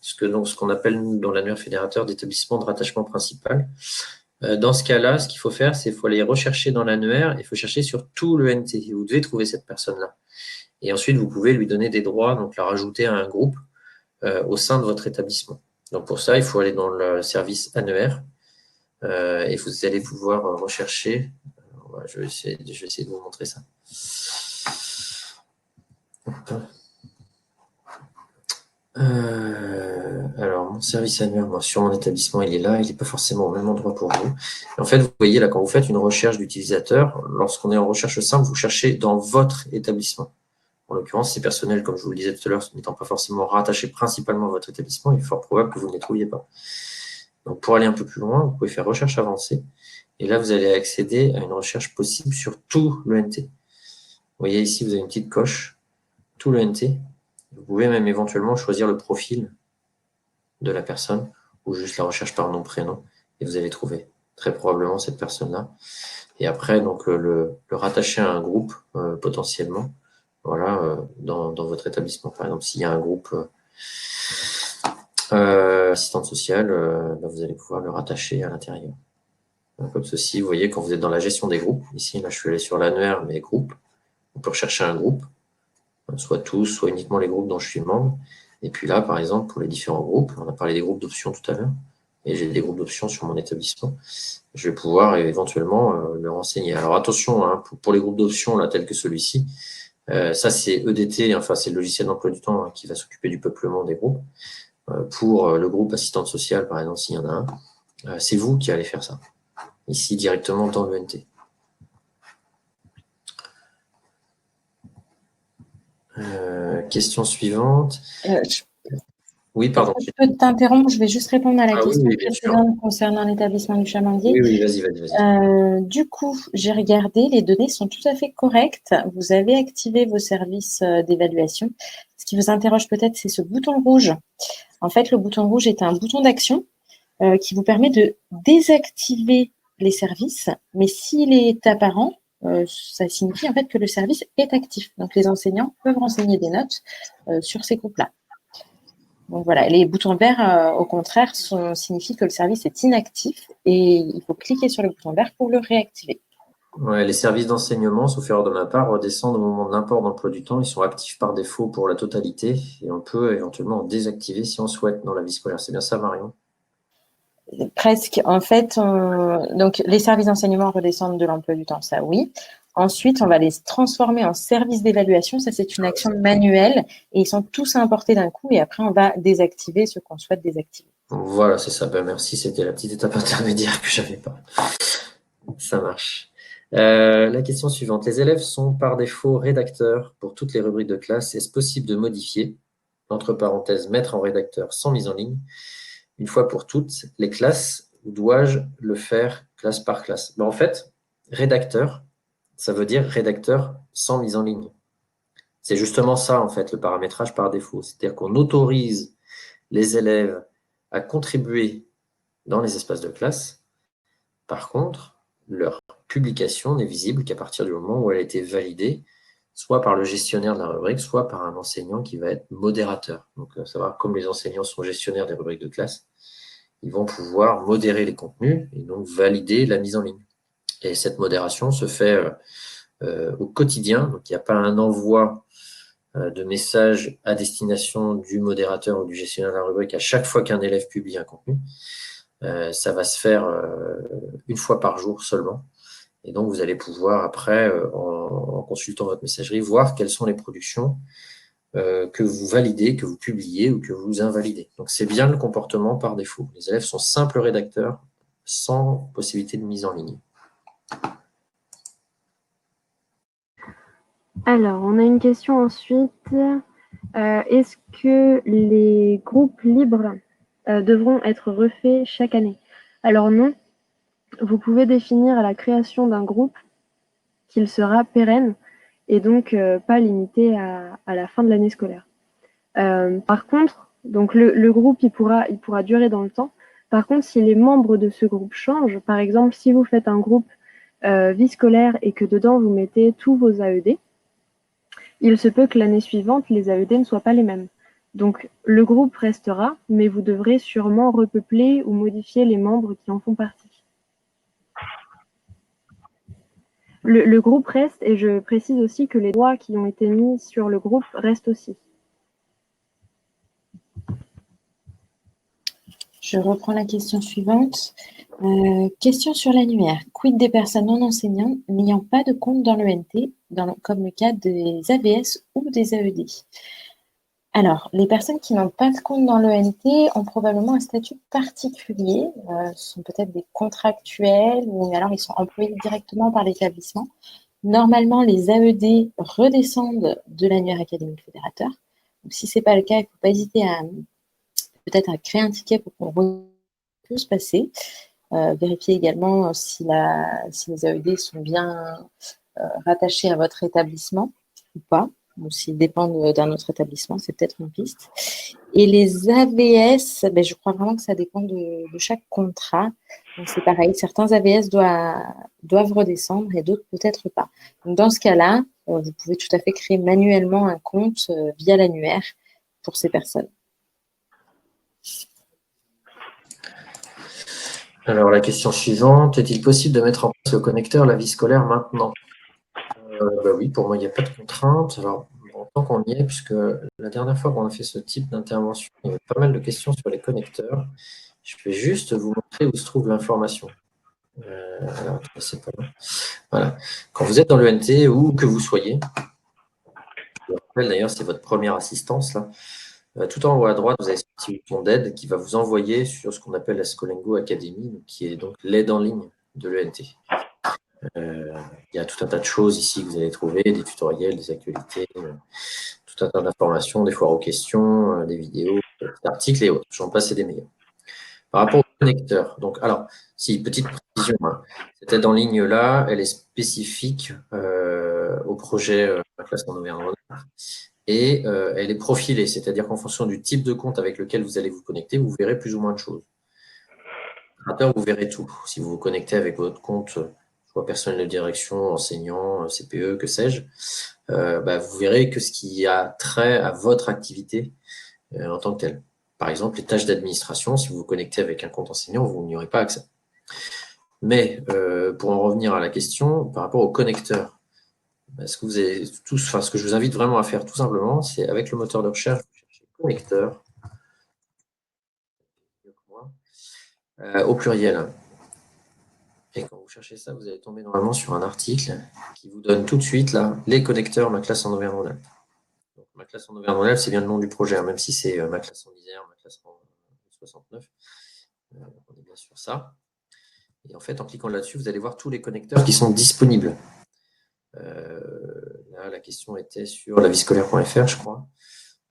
ce qu'on appelle nous, dans l'annuaire fédérateur d'établissement de rattachement principal. Dans ce cas-là, ce qu'il faut faire, c'est qu'il faut aller rechercher dans l'annuaire, il faut chercher sur tout le NT. Vous devez trouver cette personne-là. Et ensuite, vous pouvez lui donner des droits, donc la rajouter à un groupe au sein de votre établissement. Donc pour ça, il faut aller dans le service annuaire et vous allez pouvoir rechercher. Je vais essayer de vous montrer ça. Alors, mon service annuaire, moi, sur mon établissement, il est là. Il n'est pas forcément au même endroit pour vous. Et en fait, vous voyez là, quand vous faites une recherche d'utilisateur, lorsqu'on est en recherche simple, vous cherchez dans votre établissement. En l'occurrence, ces personnels, comme je vous le disais tout à l'heure, n'étant pas forcément rattachés principalement à votre établissement, il est fort probable que vous ne les trouviez pas. Donc, pour aller un peu plus loin, vous pouvez faire recherche avancée. Et là, vous allez accéder à une recherche possible sur tout l'ENT. Vous voyez ici, vous avez une petite coche, tout l'ENT. Vous pouvez même éventuellement choisir le profil de la personne ou juste la recherche par nom-prénom et vous allez trouver très probablement cette personne-là. Et après, donc, le rattacher à un groupe potentiellement, voilà, dans votre établissement. Par exemple, s'il y a un groupe assistante sociale, vous allez pouvoir le rattacher à l'intérieur. Comme ceci, vous voyez, quand vous êtes dans la gestion des groupes, ici, là, je suis allé sur l'annuaire, mes groupes, on peut rechercher un groupe, soit tous, soit uniquement les groupes dont je suis membre. Et puis là, par exemple, pour les différents groupes, on a parlé des groupes d'options tout à l'heure, et j'ai des groupes d'options sur mon établissement, je vais pouvoir éventuellement le renseigner. Alors attention, hein, pour les groupes d'options, là, tels que celui-ci, ça c'est EDT, enfin c'est le logiciel d'emploi du temps qui va s'occuper du peuplement des groupes. Pour le groupe assistante sociale, par exemple, s'il y en a un, c'est vous qui allez faire ça, ici directement dans l'ENT. Question suivante. Oui, pardon.
Je peux t'interrompre, je vais juste répondre à la question
oui,
précédente concernant l'établissement du Chamandier.
Oui, vas-y.
Du coup, j'ai regardé, les données sont tout à fait correctes. Vous avez activé vos services d'évaluation. Ce qui vous interroge peut-être, c'est ce bouton rouge. En fait, le bouton rouge est un bouton d'action qui vous permet de désactiver les services, mais s'il est apparent, ça signifie en fait que le service est actif. Donc, les enseignants peuvent renseigner des notes sur ces groupes-là. Donc voilà, les boutons verts, au contraire, signifient que le service est inactif et il faut cliquer sur le bouton vert pour le réactiver.
Ouais, les services d'enseignement, sauf erreur de ma part, redescendent au moment de l'import d'emploi du temps. Ils sont actifs par défaut pour la totalité et on peut éventuellement en désactiver si on souhaite dans la vie scolaire. C'est bien ça, Marion?
Presque. En fait, donc les services d'enseignement redescendent de l'emploi du temps, ça oui. Ensuite, on va les transformer en services d'évaluation. Ça, c'est une action manuelle et ils sont tous importés d'un coup et après, on va désactiver ce qu'on souhaite désactiver.
Voilà, c'est ça. Ben, merci, c'était la petite étape intermédiaire que j'avais pas. Ça marche. La question suivante. Les élèves sont par défaut rédacteurs pour toutes les rubriques de classe. Est-ce possible de modifier, entre parenthèses, mettre en rédacteur sans mise en ligne, une fois pour toutes, les classes, ou dois-je le faire classe par classe? Ben, en fait, rédacteur, ça veut dire rédacteur sans mise en ligne. C'est justement ça, en fait, le paramétrage par défaut. C'est-à-dire qu'on autorise les élèves à contribuer dans les espaces de classe. Par contre, leur publication n'est visible qu'à partir du moment où elle a été validée, soit par le gestionnaire de la rubrique, soit par un enseignant qui va être modérateur. Donc, savoir comme les enseignants sont gestionnaires des rubriques de classe, ils vont pouvoir modérer les contenus et donc valider la mise en ligne. Et cette modération se fait au quotidien. Donc, il n'y a pas un envoi de messages à destination du modérateur ou du gestionnaire de la rubrique à chaque fois qu'un élève publie un contenu. Ça va se faire une fois par jour seulement. Et donc, vous allez pouvoir, après, en consultant votre messagerie, voir quelles sont les productions que vous validez, que vous publiez ou que vous invalidez. Donc, c'est bien le comportement par défaut. Les élèves sont simples rédacteurs sans possibilité de mise en ligne.
Alors, on a une question ensuite. Est-ce que les groupes libres devront être refaits chaque année? Alors non, vous pouvez définir à la création d'un groupe qu'il sera pérenne et donc pas limité à la fin de l'année scolaire. Par contre, donc le groupe il pourra durer dans le temps. Par contre, si les membres de ce groupe changent, par exemple si vous faites un groupe vie scolaire et que dedans vous mettez tous vos AED, il se peut que l'année suivante, les AED ne soient pas les mêmes. Donc, le groupe restera, mais vous devrez sûrement repeupler ou modifier les membres qui en font partie. Le groupe reste, et je précise aussi que les droits qui ont été mis sur le groupe restent aussi.
Je reprends la question suivante. Question sur l'annuaire. Quid des personnes non enseignantes n'ayant pas de compte dans l'ENT, comme le cas des AVS ou des AED? Alors, les personnes qui n'ont pas de compte dans l'ENT ont probablement un statut particulier. Ce sont peut-être des contractuels ou alors ils sont employés directement par l'établissement. Normalement, les AED redescendent de l'annuaire académique fédérateur. Donc, si ce n'est pas le cas, il ne faut pas hésiter à peut-être à créer un ticket pour qu'on puisse passer. Vérifiez également si les AED sont bien rattachés à votre établissement ou pas, ou s'ils dépendent d'un autre établissement, c'est peut-être une piste. Et les AVS, je crois vraiment que ça dépend de chaque contrat. Donc c'est pareil, certains AVS doivent redescendre et d'autres peut-être pas. Donc dans ce cas-là, vous pouvez tout à fait créer manuellement un compte via l'annuaire pour ces personnes.
Alors, la question suivante, est-il possible de mettre en place le connecteur la vie scolaire maintenant? Oui, pour moi, il n'y a pas de contrainte. Alors, tant qu'on y est, puisque la dernière fois qu'on a fait ce type d'intervention, il y avait pas mal de questions sur les connecteurs. Je vais juste vous montrer où se trouve l'information. Alors, c'est pas loin. Voilà. Quand vous êtes dans l'ENT, où que vous soyez, je vous rappelle d'ailleurs, c'est votre première assistance, là. Tout en haut à droite, vous avez ce petit bouton d'aide qui va vous envoyer sur ce qu'on appelle la Scolingo Academy, qui est donc l'aide en ligne de l'ENT. Il y a tout un tas de choses ici que vous allez trouver, des tutoriels, des actualités, tout un tas d'informations, des foires aux questions, des vidéos, des articles et autres. J'en passe et des meilleurs. Par rapport au connecteur, donc, alors, si, petite précision, hein, cette aide en ligne-là, elle est spécifique au projet Ma classe en Auvergne-Rhône. Et elle est profilée, c'est-à-dire qu'en fonction du type de compte avec lequel vous allez vous connecter, vous verrez plus ou moins de choses. Vous verrez tout. Si vous vous connectez avec votre compte, soit personnel de direction, enseignant, CPE, que sais-je, vous verrez que ce qui a trait à votre activité en tant que telle. Par exemple, les tâches d'administration, si vous vous connectez avec un compte enseignant, vous n'y aurez pas accès. Mais pour en revenir à la question, par rapport au connecteur, ce que vous avez tous, ce que je vous invite vraiment à faire tout simplement, c'est avec le moteur de recherche, vous cherchez connecteur au pluriel. Et quand vous cherchez ça, vous allez tomber normalement sur un article qui vous donne tout de suite là, les connecteurs Ma classe en Auvergne-Rhône-Alpes. Donc, Ma classe en Auvergne-Rhône-Alpes, c'est bien le nom du projet, hein, même si c'est Ma classe en Isère, Ma classe en 69. On est bien sur ça. Et en fait, en cliquant là-dessus, vous allez voir tous les connecteurs qui sont disponibles. Là, la question était sur laviescolaire.fr, je crois.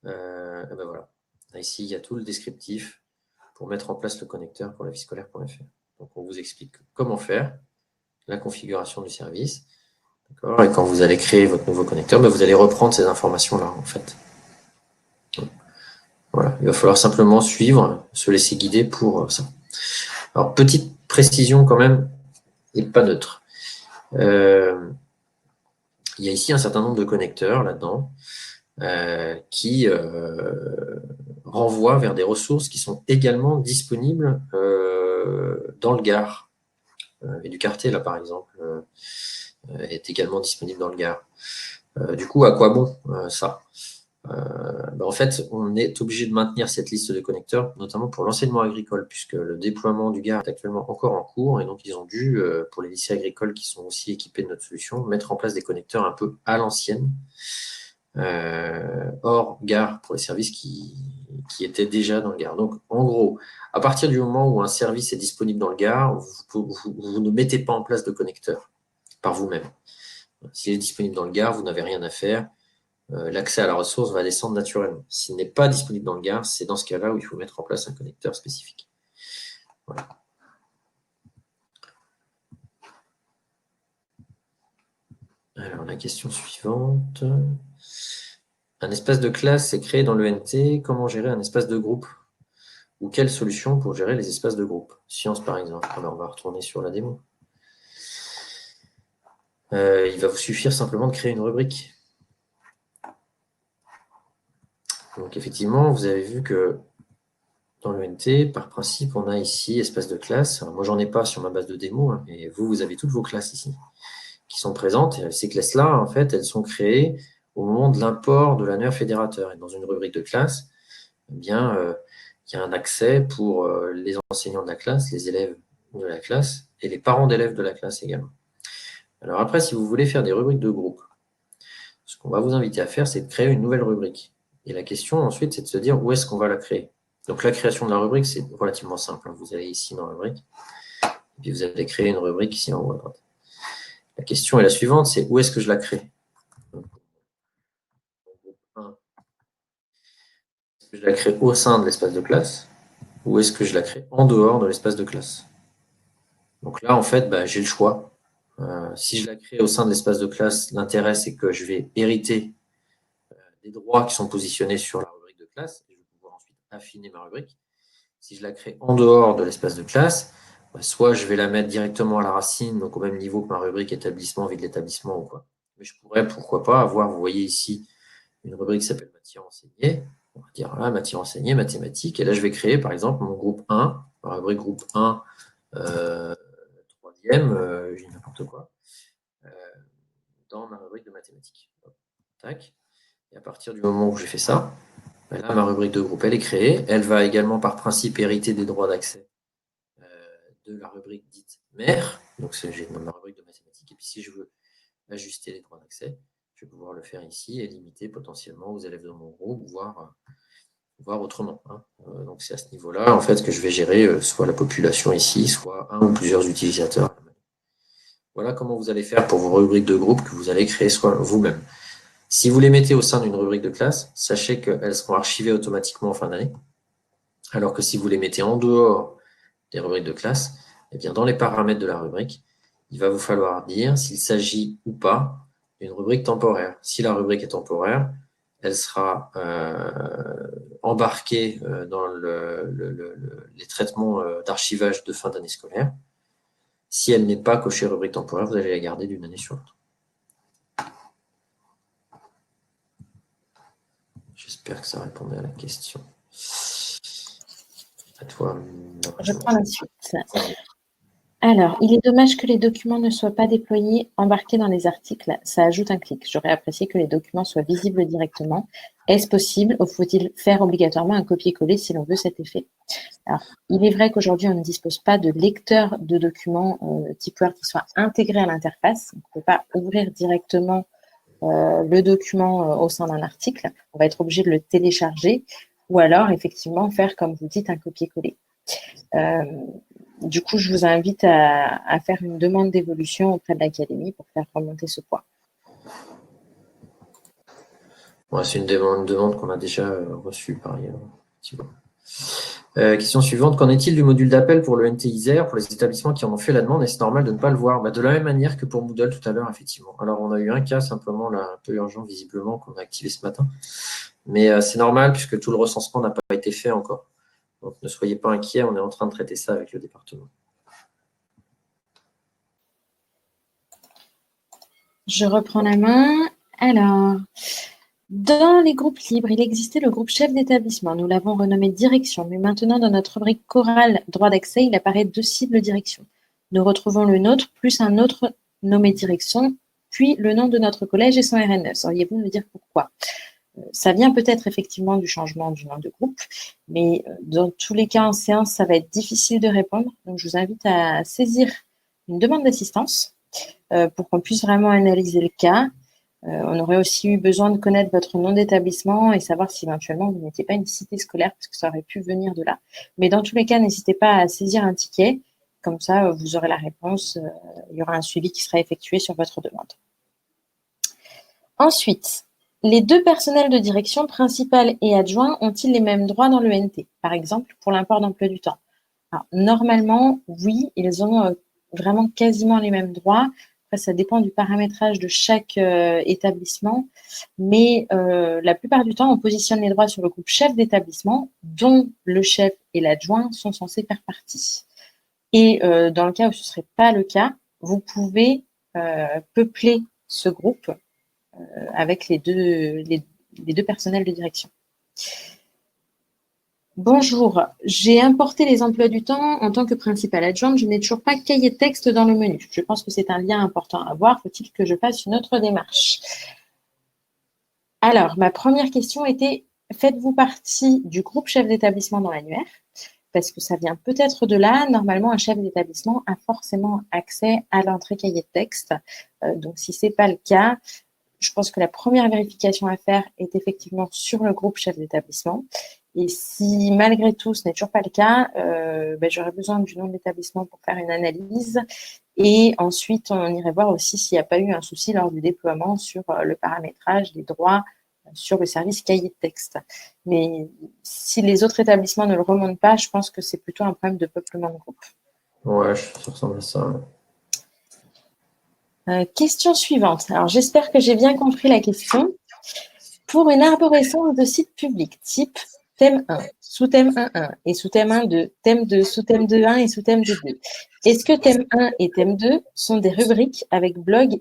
Voilà. Là, ici, il y a tout le descriptif pour mettre en place le connecteur pour laviescolaire.fr. Donc, on vous explique comment faire, la configuration du service. Et quand vous allez créer votre nouveau connecteur, vous allez reprendre ces informations-là, en fait. Donc, voilà. Il va falloir simplement suivre, se laisser guider pour ça. Alors, petite précision quand même, et pas neutre. Il y a ici un certain nombre de connecteurs là-dedans qui renvoient vers des ressources qui sont également disponibles dans le Gard. Éducarté, là, par exemple, est également disponible dans le Gard. Du coup, à quoi bon ça en fait, on est obligé de maintenir cette liste de connecteurs, notamment pour l'enseignement agricole, puisque le déploiement du Gard est actuellement encore en cours, et donc ils ont dû, pour les lycées agricoles qui sont aussi équipés de notre solution, mettre en place des connecteurs un peu à l'ancienne, hors Gard, pour les services qui étaient déjà dans le Gard. Donc, en gros, à partir du moment où un service est disponible dans le Gard, vous ne mettez pas en place de connecteur par vous-même. S'il est disponible dans le Gard, vous n'avez rien à faire. L'accès à la ressource va descendre naturellement. S'il n'est pas disponible dans le Gard, c'est dans ce cas-là où il faut mettre en place un connecteur spécifique. Voilà. Alors, la question suivante. Un espace de classe est créé dans l'ENT. Comment gérer un espace de groupe? Ou quelle solution pour gérer les espaces de groupe? Sciences, par exemple. Alors, on va retourner sur la démo. Il va vous suffire simplement de créer une rubrique. Donc, effectivement, vous avez vu que dans l'ENT, par principe, on a ici espace de classe. Alors, moi, j'en ai pas sur ma base de démo, hein, mais vous avez toutes vos classes ici, qui sont présentes. Et ces classes-là, en fait, elles sont créées au moment de l'import de l'annuaire fédérateur. Et dans une rubrique de classe, eh bien, il y a un accès pour les enseignants de la classe, les élèves de la classe et les parents d'élèves de la classe également. Alors après, si vous voulez faire des rubriques de groupe, ce qu'on va vous inviter à faire, c'est de créer une nouvelle rubrique. Et la question ensuite, c'est de se dire où est-ce qu'on va la créer. Donc la création de la rubrique, c'est relativement simple. Vous allez ici dans la rubrique, et puis vous allez créer une rubrique ici en haut à droite. La question est la suivante, c'est où est-ce que je la crée? Donc, groupe 1, est-ce que je la crée au sein de l'espace de classe ou est-ce que je la crée en dehors de l'espace de classe? Donc là, en fait, j'ai le choix. Si je la crée au sein de l'espace de classe, l'intérêt, c'est que je vais hériter des droits qui sont positionnés sur la rubrique de classe et je vais pouvoir ensuite affiner ma rubrique. Si je la crée en dehors de l'espace de classe, soit je vais la mettre directement à la racine, donc au même niveau que ma rubrique établissement, vie de l'établissement ou quoi. Mais je pourrais, pourquoi pas, avoir, vous voyez ici, une rubrique qui s'appelle matière enseignée. On va dire là, matière enseignée, mathématiques. Et là, je vais créer, par exemple, mon groupe 1, ma rubrique groupe 1, troisième, je dis n'importe quoi, dans ma rubrique de mathématiques. Hop, tac. Et à partir du moment où j'ai fait ça, là, ma rubrique de groupe, elle est créée. Elle va également, par principe, hériter des droits d'accès de la rubrique dite mère. Donc, j'ai ma rubrique de mathématiques. Et puis, si je veux ajuster les droits d'accès, je vais pouvoir le faire ici et limiter potentiellement aux élèves de mon groupe, voire autrement. Donc, c'est à ce niveau-là, en fait, que je vais gérer soit la population ici, soit un ou plusieurs utilisateurs. Voilà comment vous allez faire pour vos rubriques de groupe que vous allez créer soit vous-même. Si vous les mettez au sein d'une rubrique de classe, sachez qu'elles seront archivées automatiquement en fin d'année. Alors que si vous les mettez en dehors des rubriques de classe, eh bien, dans les paramètres de la rubrique, il va vous falloir dire s'il s'agit ou pas d'une rubrique temporaire. Si la rubrique est temporaire, elle sera embarquée dans les traitements d'archivage de fin d'année scolaire. Si elle n'est pas cochée rubrique temporaire, vous allez la garder d'une année sur l'autre. J'espère que ça répondait à la question. À toi.
Je prends la suite. Alors, il est dommage que les documents ne soient pas déployés, embarqués dans les articles. Ça ajoute un clic. J'aurais apprécié que les documents soient visibles directement. Est-ce possible ou faut-il faire obligatoirement un copier-coller si l'on veut cet effet? Alors, il est vrai qu'aujourd'hui, on ne dispose pas de lecteur de documents type Word qui soit intégré à l'interface. On ne peut pas ouvrir directement le document au sein d'un article. On va être obligé de le télécharger ou alors, effectivement, faire, comme vous dites, un copier-coller. Du coup, je vous invite à faire une demande d'évolution auprès de l'académie pour faire remonter ce point.
Ouais, c'est une demande qu'on a déjà reçue par ailleurs. Question suivante. Qu'en est-il du module d'appel pour le NTISER, pour les établissements qui en ont fait la demande? Est-ce normal de ne pas le voir? De la même manière que pour Moodle tout à l'heure, effectivement. Alors, on a eu un cas simplement, là, un peu urgent, visiblement, qu'on a activé ce matin. Mais c'est normal puisque tout le recensement n'a pas été fait encore. Donc, ne soyez pas inquiets, on est en train de traiter ça avec le département.
Je reprends la main. Alors, dans les groupes libres, il existait le groupe chef d'établissement. Nous l'avons renommé direction, mais maintenant, dans notre rubrique chorale droit d'accès, il apparaît 2 cibles direction. Nous retrouvons le nôtre plus un autre nommé direction, puis le nom de notre collège et son RN9. Sauriez-vous me dire pourquoi? Ça vient peut-être effectivement du changement du nom de groupe, mais dans tous les cas en séance, ça va être difficile de répondre. Donc, je vous invite à saisir une demande d'assistance pour qu'on puisse vraiment analyser le cas. On aurait aussi eu besoin de connaître votre nom d'établissement et savoir si éventuellement vous n'étiez pas une cité scolaire, parce que ça aurait pu venir de là. Mais dans tous les cas, n'hésitez pas à saisir un ticket. Comme ça, vous aurez la réponse. Il y aura un suivi qui sera effectué sur votre demande. Ensuite, les 2 personnels de direction, principal et adjoint, ont-ils les mêmes droits dans l'ENT? Par exemple, pour l'import d'emploi du temps. Alors, normalement, oui, ils ont vraiment quasiment les mêmes droits. Après, ça dépend du paramétrage de chaque établissement. Mais la plupart du temps, on positionne les droits sur le groupe chef d'établissement, dont le chef et l'adjoint sont censés faire partie. Et dans le cas où ce ne serait pas le cas, vous pouvez peupler ce groupe avec les deux personnels de direction. Bonjour, j'ai importé les emplois du temps en tant que principale adjointe. Je n'ai toujours pas cahier de texte dans le menu. Je pense que c'est un lien important à voir. Faut-il que je fasse une autre démarche? Alors, ma première question était, faites-vous partie du groupe chef d'établissement dans l'annuaire? Parce que ça vient peut-être de là. Normalement, un chef d'établissement a forcément accès à l'entrée cahier de texte. Donc, si ce n'est pas le cas, je pense que la première vérification à faire est effectivement sur le groupe chef d'établissement. Et si malgré tout ce n'est toujours pas le cas, j'aurais besoin du nom de l'établissement pour faire une analyse. Et ensuite, on irait voir aussi s'il n'y a pas eu un souci lors du déploiement sur le paramétrage des droits sur le service cahier de texte. Mais si les autres établissements ne le remontent pas, je pense que c'est plutôt un problème de peuplement de groupe.
Ouais, ça ressemble à ça.
Question suivante. Alors, j'espère que j'ai bien compris la question. Pour une arborescence de site public type thème 1, sous-thème 1.1 et sous-thème 1.2, thème 2, sous-thème 2.1 et sous-thème 2.2, est-ce que thème 1 et thème 2 sont des rubriques avec blog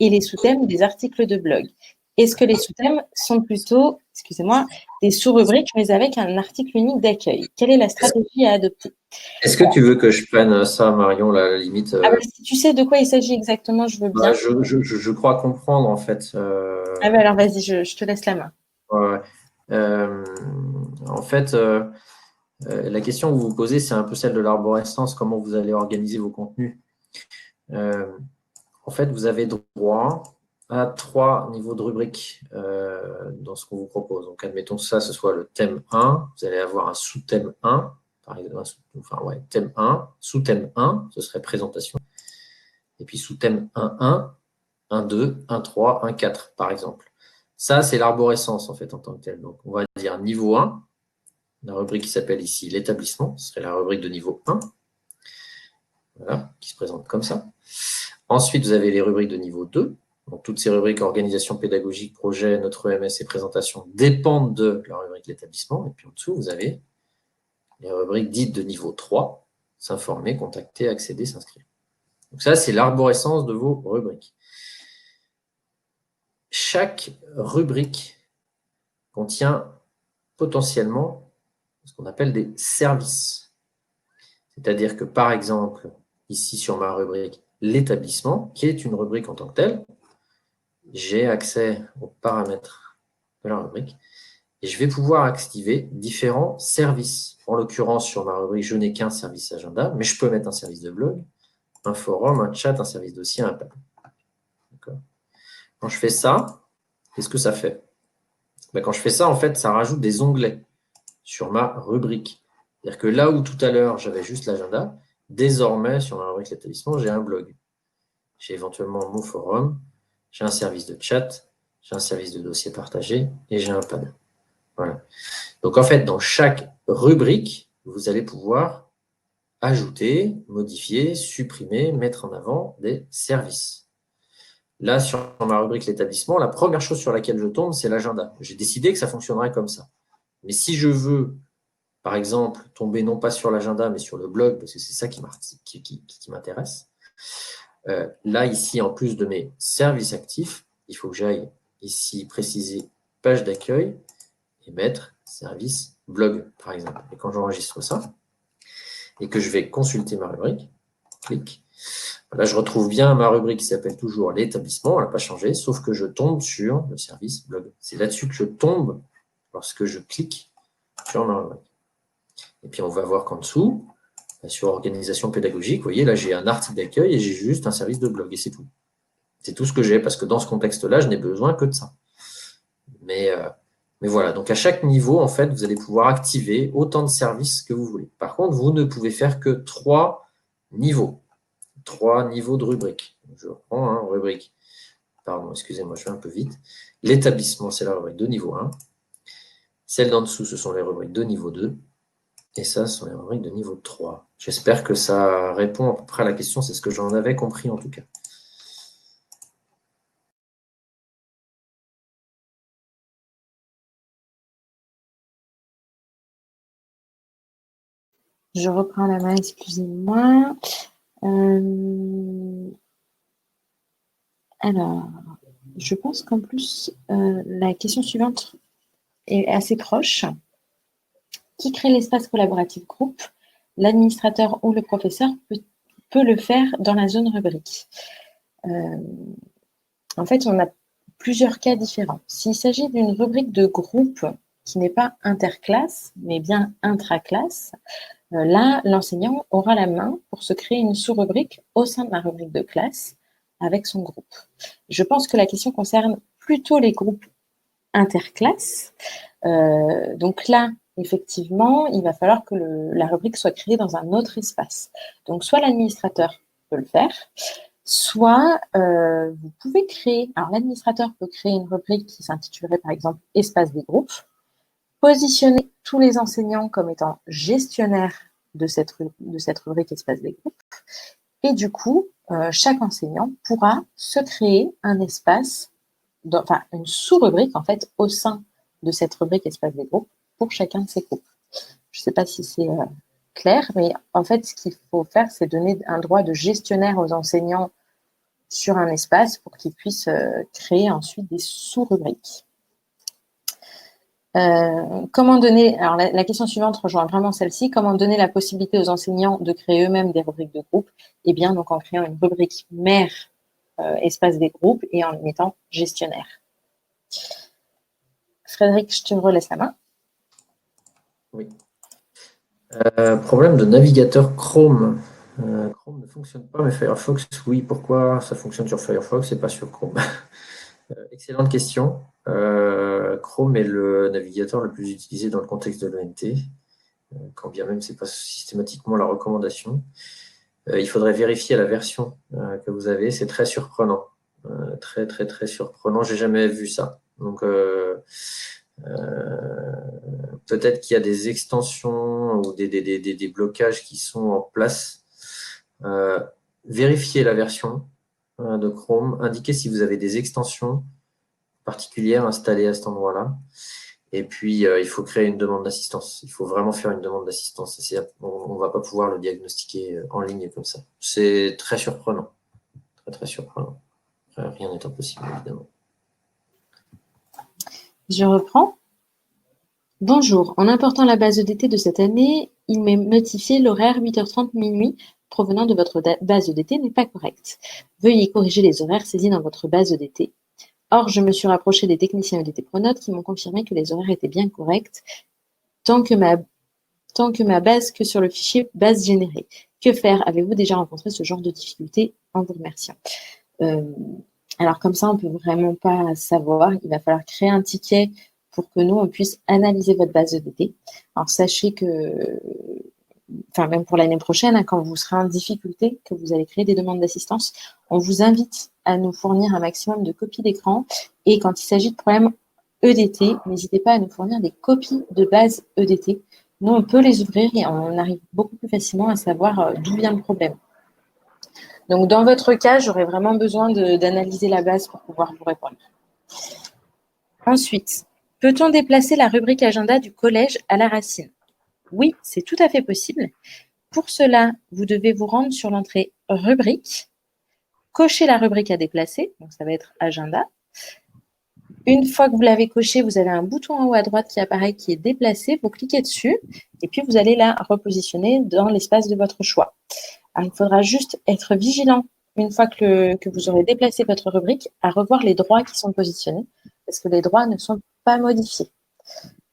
et les sous-thèmes des articles de blog? Est-ce que les sous-thèmes sont plutôt, excusez-moi, des sous-rubriques mais avec un article unique d'accueil? Quelle est la stratégie à adopter?
Est-ce que tu veux que je prenne ça, Marion, la limite
Si tu sais de quoi il s'agit exactement, je veux bien.
Je crois comprendre, en fait.
Alors vas-y, je te laisse la main.
Ouais. En fait, la question que vous vous posez, c'est un peu celle de l'arborescence, comment vous allez organiser vos contenus. En fait, vous avez droit à 3 niveaux de rubrique dans ce qu'on vous propose. Donc, admettons que ça, ce soit le thème 1. Vous allez avoir un sous-thème 1, par exemple, thème 1, sous-thème 1, ce serait présentation. Et puis sous-thème 1.1, 1.2, 1.3, 1.4, par exemple. Ça, c'est l'arborescence, en fait, en tant que tel. Donc, on va dire niveau 1, la rubrique qui s'appelle ici l'établissement, ce serait la rubrique de niveau 1, voilà, qui se présente comme ça. Ensuite, vous avez les rubriques de niveau 2. Donc, toutes ces rubriques organisation pédagogique, projet, notre EMS et présentation dépendent de la rubrique l'établissement. Et puis en dessous, vous avez les rubriques dites de niveau 3, s'informer, contacter, accéder, s'inscrire. Donc ça, c'est l'arborescence de vos rubriques. Chaque rubrique contient potentiellement ce qu'on appelle des services. C'est-à-dire que, par exemple, ici sur ma rubrique l'établissement, qui est une rubrique en tant que telle, j'ai accès aux paramètres de la rubrique et je vais pouvoir activer différents services. En l'occurrence, sur ma rubrique, je n'ai qu'un service agenda, mais je peux mettre un service de blog, un forum, un chat, un service dossier, un pad. Quand je fais ça, qu'est-ce que ça fait? Quand je fais ça, en fait, ça rajoute des onglets sur ma rubrique. C'est-à-dire que là où tout à l'heure, j'avais juste l'agenda, désormais, sur ma rubrique l'établissement, j'ai un blog. J'ai éventuellement mon forum, j'ai un service de chat, j'ai un service de dossier partagé et j'ai un pad. Voilà. Donc, en fait, dans chaque rubrique, vous allez pouvoir ajouter, modifier, supprimer, mettre en avant des services. Là, sur ma rubrique l'établissement, la première chose sur laquelle je tombe, c'est l'agenda. J'ai décidé que ça fonctionnerait comme ça. Mais si je veux, par exemple, tomber non pas sur l'agenda, mais sur le blog, parce que c'est ça qui m'intéresse, là, ici, en plus de mes services actifs, il faut que j'aille ici préciser page d'accueil et mettre service blog, par exemple. Et quand j'enregistre ça, et que je vais consulter ma rubrique, clic, là, je retrouve bien ma rubrique qui s'appelle toujours l'établissement, elle n'a pas changé, sauf que je tombe sur le service blog. C'est là-dessus que je tombe lorsque je clique sur ma rubrique. Et puis, on va voir qu'en dessous, sur organisation pédagogique, vous voyez, là, j'ai un article d'accueil et j'ai juste un service de blog, et c'est tout. C'est tout ce que j'ai, parce que dans ce contexte-là, je n'ai besoin que de ça. Mais voilà, donc à chaque niveau, en fait, vous allez pouvoir activer autant de services que vous voulez. Par contre, vous ne pouvez faire que 3 niveaux. 3 niveaux de rubrique. Je reprends, rubrique. Pardon, excusez-moi, je vais un peu vite. L'établissement, c'est la rubrique de niveau 1. Celles d'en dessous, ce sont les rubriques de niveau 2. Et ça, ce sont les rubriques de niveau 3. J'espère que ça répond à peu près à la question. C'est ce que j'en avais compris en tout cas.
Je reprends la main, excusez-moi. Alors, je pense qu'en plus, la question suivante est assez proche. qui crée l'espace collaboratif groupe, l'administrateur ou le professeur peut le faire dans la zone rubrique. En fait, on a plusieurs cas différents. S'il s'agit d'une rubrique de groupe qui n'est pas interclasse, mais bien intraclasse, là, l'enseignant aura la main pour se créer une sous-rubrique au sein de la rubrique de classe avec son groupe. Je pense que la question concerne plutôt les groupes interclasses. Donc là, effectivement, il va falloir que la rubrique soit créée dans un autre espace. Donc, soit l'administrateur peut le faire, soit vous pouvez créer, alors l'administrateur peut créer une rubrique qui s'intitulerait par exemple « Espace des groupes », positionner tous les enseignants comme étant gestionnaires de cette rubrique « Espace des groupes », et du coup, chaque enseignant pourra se créer un espace, enfin une sous-rubrique en fait, au sein de cette rubrique « Espace des groupes » pour chacun de ces groupes. Je ne sais pas si c'est clair, mais en fait, ce qu'il faut faire, c'est donner un droit de gestionnaire aux enseignants sur un espace pour qu'ils puissent créer ensuite des sous-rubriques. Comment donner, alors la question suivante rejoint vraiment celle-ci, comment donner la possibilité aux enseignants de créer eux-mêmes des rubriques de groupe? Eh bien, donc en créant une rubrique mère espace des groupes et en mettant gestionnaire. Frédéric, je te relaisse la main.
Oui. Problème de navigateur Chrome. Chrome ne fonctionne pas, mais Firefox, oui. Pourquoi ça fonctionne sur Firefox et pas sur Chrome? Excellente question. Chrome est le navigateur le plus utilisé dans le contexte de l'ENT, quand bien même ce n'est pas systématiquement la recommandation. Il faudrait vérifier la version que vous avez. C'est très surprenant. Très, très, très surprenant. Je n'ai jamais vu ça. Donc, peut-être qu'il y a des extensions ou des blocages qui sont en place. Vérifiez la version de Chrome. Indiquez si vous avez des extensions particulières installées à cet endroit-là. Et puis, il faut créer une demande d'assistance. Il faut vraiment faire une demande d'assistance. On ne va pas pouvoir le diagnostiquer en ligne comme ça. C'est très surprenant. Très, très surprenant. Rien n'est impossible, évidemment.
Je reprends. Bonjour. En important la base EDT de cette année, il m'est notifié l'horaire 8h30 minuit provenant de votre base EDT n'est pas correct. Veuillez corriger les horaires saisis dans votre base EDT. Or, je me suis rapproché des techniciens EDT Pronote qui m'ont confirmé que les horaires étaient bien corrects, tant que ma base que sur le fichier base générée. Que faire? Avez-vous déjà rencontré ce genre de difficulté? En vous remerciant. Alors, comme ça, on ne peut vraiment pas savoir. Il va falloir créer un ticket pour que nous, on puisse analyser votre base EDT. Alors, sachez que, enfin, même pour l'année prochaine, quand vous serez en difficulté, que vous allez créer des demandes d'assistance, on vous invite à nous fournir un maximum de copies d'écran. Et quand il s'agit de problèmes EDT, n'hésitez pas à nous fournir des copies de base EDT. Nous, on peut les ouvrir et on arrive beaucoup plus facilement à savoir d'où vient le problème. Donc, dans votre cas, j'aurais vraiment besoin d'analyser la base pour pouvoir vous répondre. Ensuite, peut-on déplacer la rubrique agenda du collège à la racine? Oui, c'est tout à fait possible. Pour cela, vous devez vous rendre sur l'entrée rubrique, cocher la rubrique à déplacer, donc ça va être agenda. Une fois que vous l'avez coché, vous avez un bouton en haut à droite qui apparaît, qui est déplacé. Vous cliquez dessus et puis vous allez la repositionner dans l'espace de votre choix. Alors, il faudra juste être vigilant une fois que vous aurez déplacé votre rubrique à revoir les droits qui sont positionnés parce que les droits ne sont pas modifiés.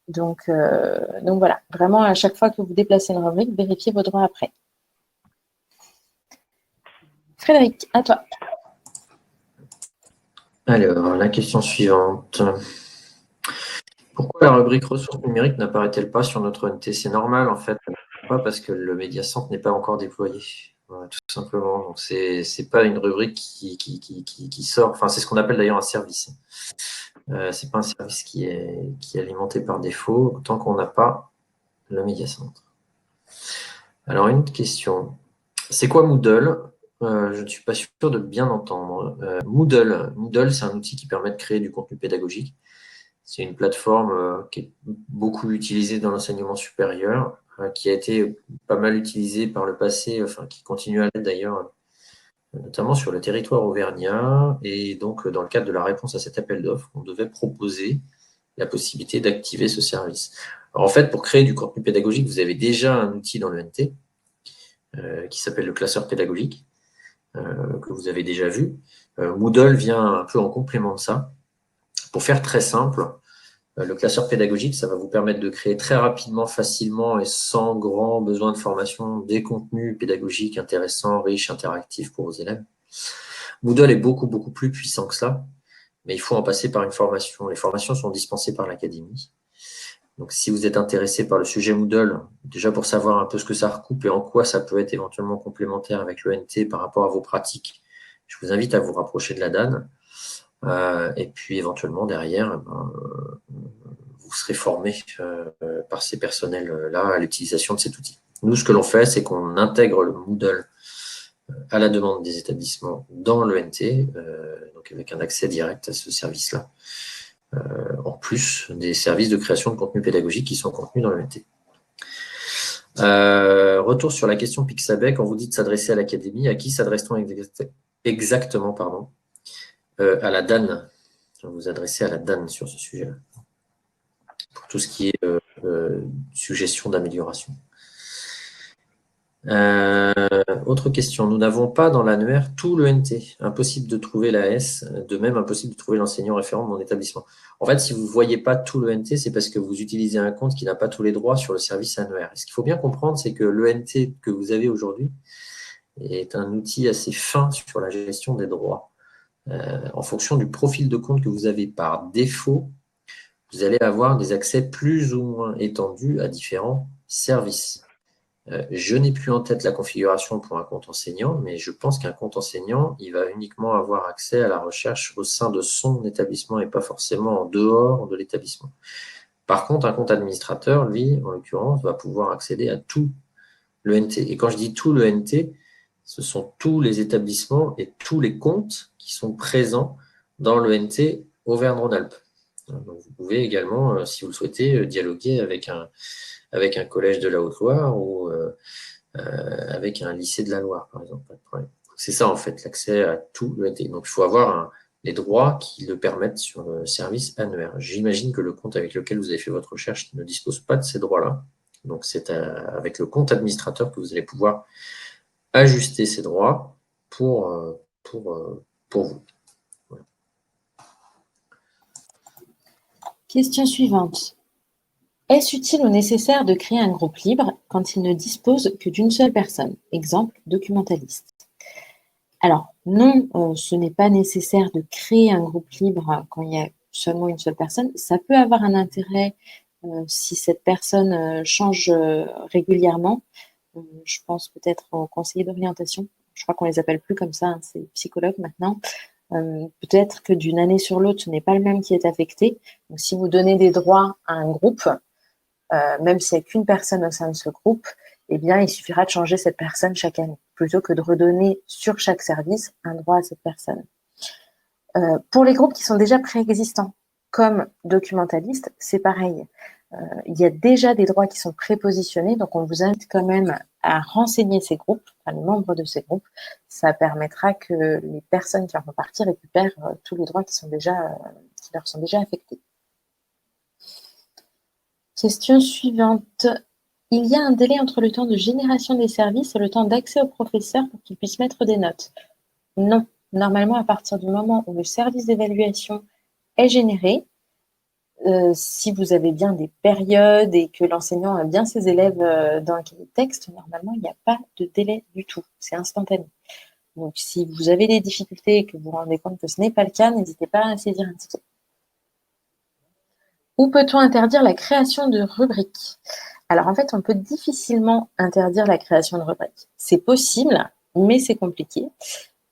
Donc voilà, vraiment à chaque fois que vous déplacez une rubrique, vérifiez vos droits après. Frédéric, à toi.
Alors, la question suivante. Pourquoi la rubrique ressources numériques n'apparaît-elle pas sur notre ENT? C'est normal, en fait, pas parce que le MediaCentre n'est pas encore déployé. Voilà, tout simplement. Donc, c'est pas une rubrique qui sort. Enfin, c'est ce qu'on appelle d'ailleurs un service. C'est pas un service qui est alimenté par défaut tant qu'on n'a pas le MediaCentre. Alors, une autre question. C'est quoi Moodle? Je ne suis pas sûr de bien entendre. Moodle, c'est un outil qui permet de créer du contenu pédagogique. C'est une plateforme qui est beaucoup utilisée dans l'enseignement supérieur, qui a été pas mal utilisée par le passé, enfin qui continue à l'être d'ailleurs, notamment sur le territoire auvergnat. Et donc, dans le cadre de la réponse à cet appel d'offres, on devait proposer la possibilité d'activer ce service. Alors, en fait, pour créer du contenu pédagogique, vous avez déjà un outil dans l'ENT qui s'appelle le classeur pédagogique, que vous avez déjà vu. Moodle vient un peu en complément de ça. Pour faire très simple, le classeur pédagogique, ça va vous permettre de créer très rapidement, facilement et sans grand besoin de formation des contenus pédagogiques intéressants, riches, interactifs pour vos élèves. Moodle est beaucoup, beaucoup plus puissant que ça, mais il faut en passer par une formation. Les formations sont dispensées par l'académie. Donc, si vous êtes intéressé par le sujet Moodle, déjà pour savoir un peu ce que ça recoupe et en quoi ça peut être éventuellement complémentaire avec l'ENT par rapport à vos pratiques, je vous invite à vous rapprocher de la DAN. Et puis, éventuellement, derrière, vous serez formé par ces personnels-là à l'utilisation de cet outil. Nous, ce que l'on fait, c'est qu'on intègre le Moodle à la demande des établissements dans l'ENT, donc avec un accès direct à ce service-là, en plus des services de création de contenu pédagogique qui sont contenus dans l'ENT. Retour sur la question Pixabay, quand vous dites s'adresser à l'académie, à qui s'adresse-t-on exactement, pardon, à la DAN. Vous vous adressez à la DAN sur ce sujet-là, pour tout ce qui est suggestion d'amélioration. Autre question, nous n'avons pas dans l'annuaire tout l'ENT. Impossible de trouver la S, de même impossible de trouver l'enseignant référent de mon établissement. En fait, si vous ne voyez pas tout l'ENT, c'est parce que vous utilisez un compte qui n'a pas tous les droits sur le service annuaire. Et ce qu'il faut bien comprendre, c'est que l'ENT que vous avez aujourd'hui est un outil assez fin sur la gestion des droits. En fonction du profil de compte que vous avez par défaut, vous allez avoir des accès plus ou moins étendus à différents services. Je n'ai plus en tête la configuration pour un compte enseignant, mais je pense qu'un compte enseignant, il va uniquement avoir accès à la recherche au sein de son établissement et pas forcément en dehors de l'établissement. Par contre, un compte administrateur, lui, en l'occurrence, va pouvoir accéder à tout l'ENT. Et quand je dis tout l'ENT, ce sont tous les établissements et tous les comptes qui sont présents dans l'ENT Auvergne-Rhône-Alpes. Donc, vous pouvez également, si vous le souhaitez, dialoguer avec un collège de la Haute-Loire ou avec un lycée de la Loire, par exemple. Pas de problème. C'est ça, en fait, l'accès à tout l'ENT. Donc, il faut avoir les droits qui le permettent sur le service annuaire. J'imagine que le compte avec lequel vous avez fait votre recherche ne dispose pas de ces droits-là. Donc, c'est avec le compte administrateur que vous allez pouvoir ajuster ces droits pour vous. Voilà.
Question suivante. Est-ce utile ou nécessaire de créer un groupe libre quand il ne dispose que d'une seule personne? Exemple, documentaliste. Alors, non, ce n'est pas nécessaire de créer un groupe libre quand il y a seulement une seule personne. Ça peut avoir un intérêt si cette personne change régulièrement. Je pense peut-être aux conseillers d'orientation. Je crois qu'on les appelle plus comme ça, hein, c'est psychologues maintenant. Peut-être que d'une année sur l'autre, ce n'est pas le même qui est affecté. Donc, si vous donnez des droits à un groupe, même s'il n'y a qu'une personne au sein de ce groupe, eh bien, il suffira de changer cette personne chaque année, plutôt que de redonner sur chaque service un droit à cette personne. Pour les groupes qui sont déjà préexistants, comme documentalistes, c'est pareil. Il y a déjà des droits qui sont prépositionnés, donc on vous invite quand même à renseigner ces groupes, enfin les membres de ces groupes. Ça permettra que les personnes qui en font partie récupèrent tous les droits qui leur sont déjà affectés. Question suivante. Il y a un délai entre le temps de génération des services et le temps d'accès au professeur pour qu'il puisse mettre des notes? Non. Normalement, à partir du moment où le service d'évaluation est généré, si vous avez bien des périodes et que l'enseignant a bien ses élèves dans un cahier de texte, normalement, il n'y a pas de délai du tout. C'est instantané. Donc, si vous avez des difficultés et que vous vous rendez compte que ce n'est pas le cas, n'hésitez pas à saisir un ticket. Où peut-on interdire la création de rubriques? Alors, en fait, on peut difficilement interdire la création de rubriques. C'est possible, mais c'est compliqué,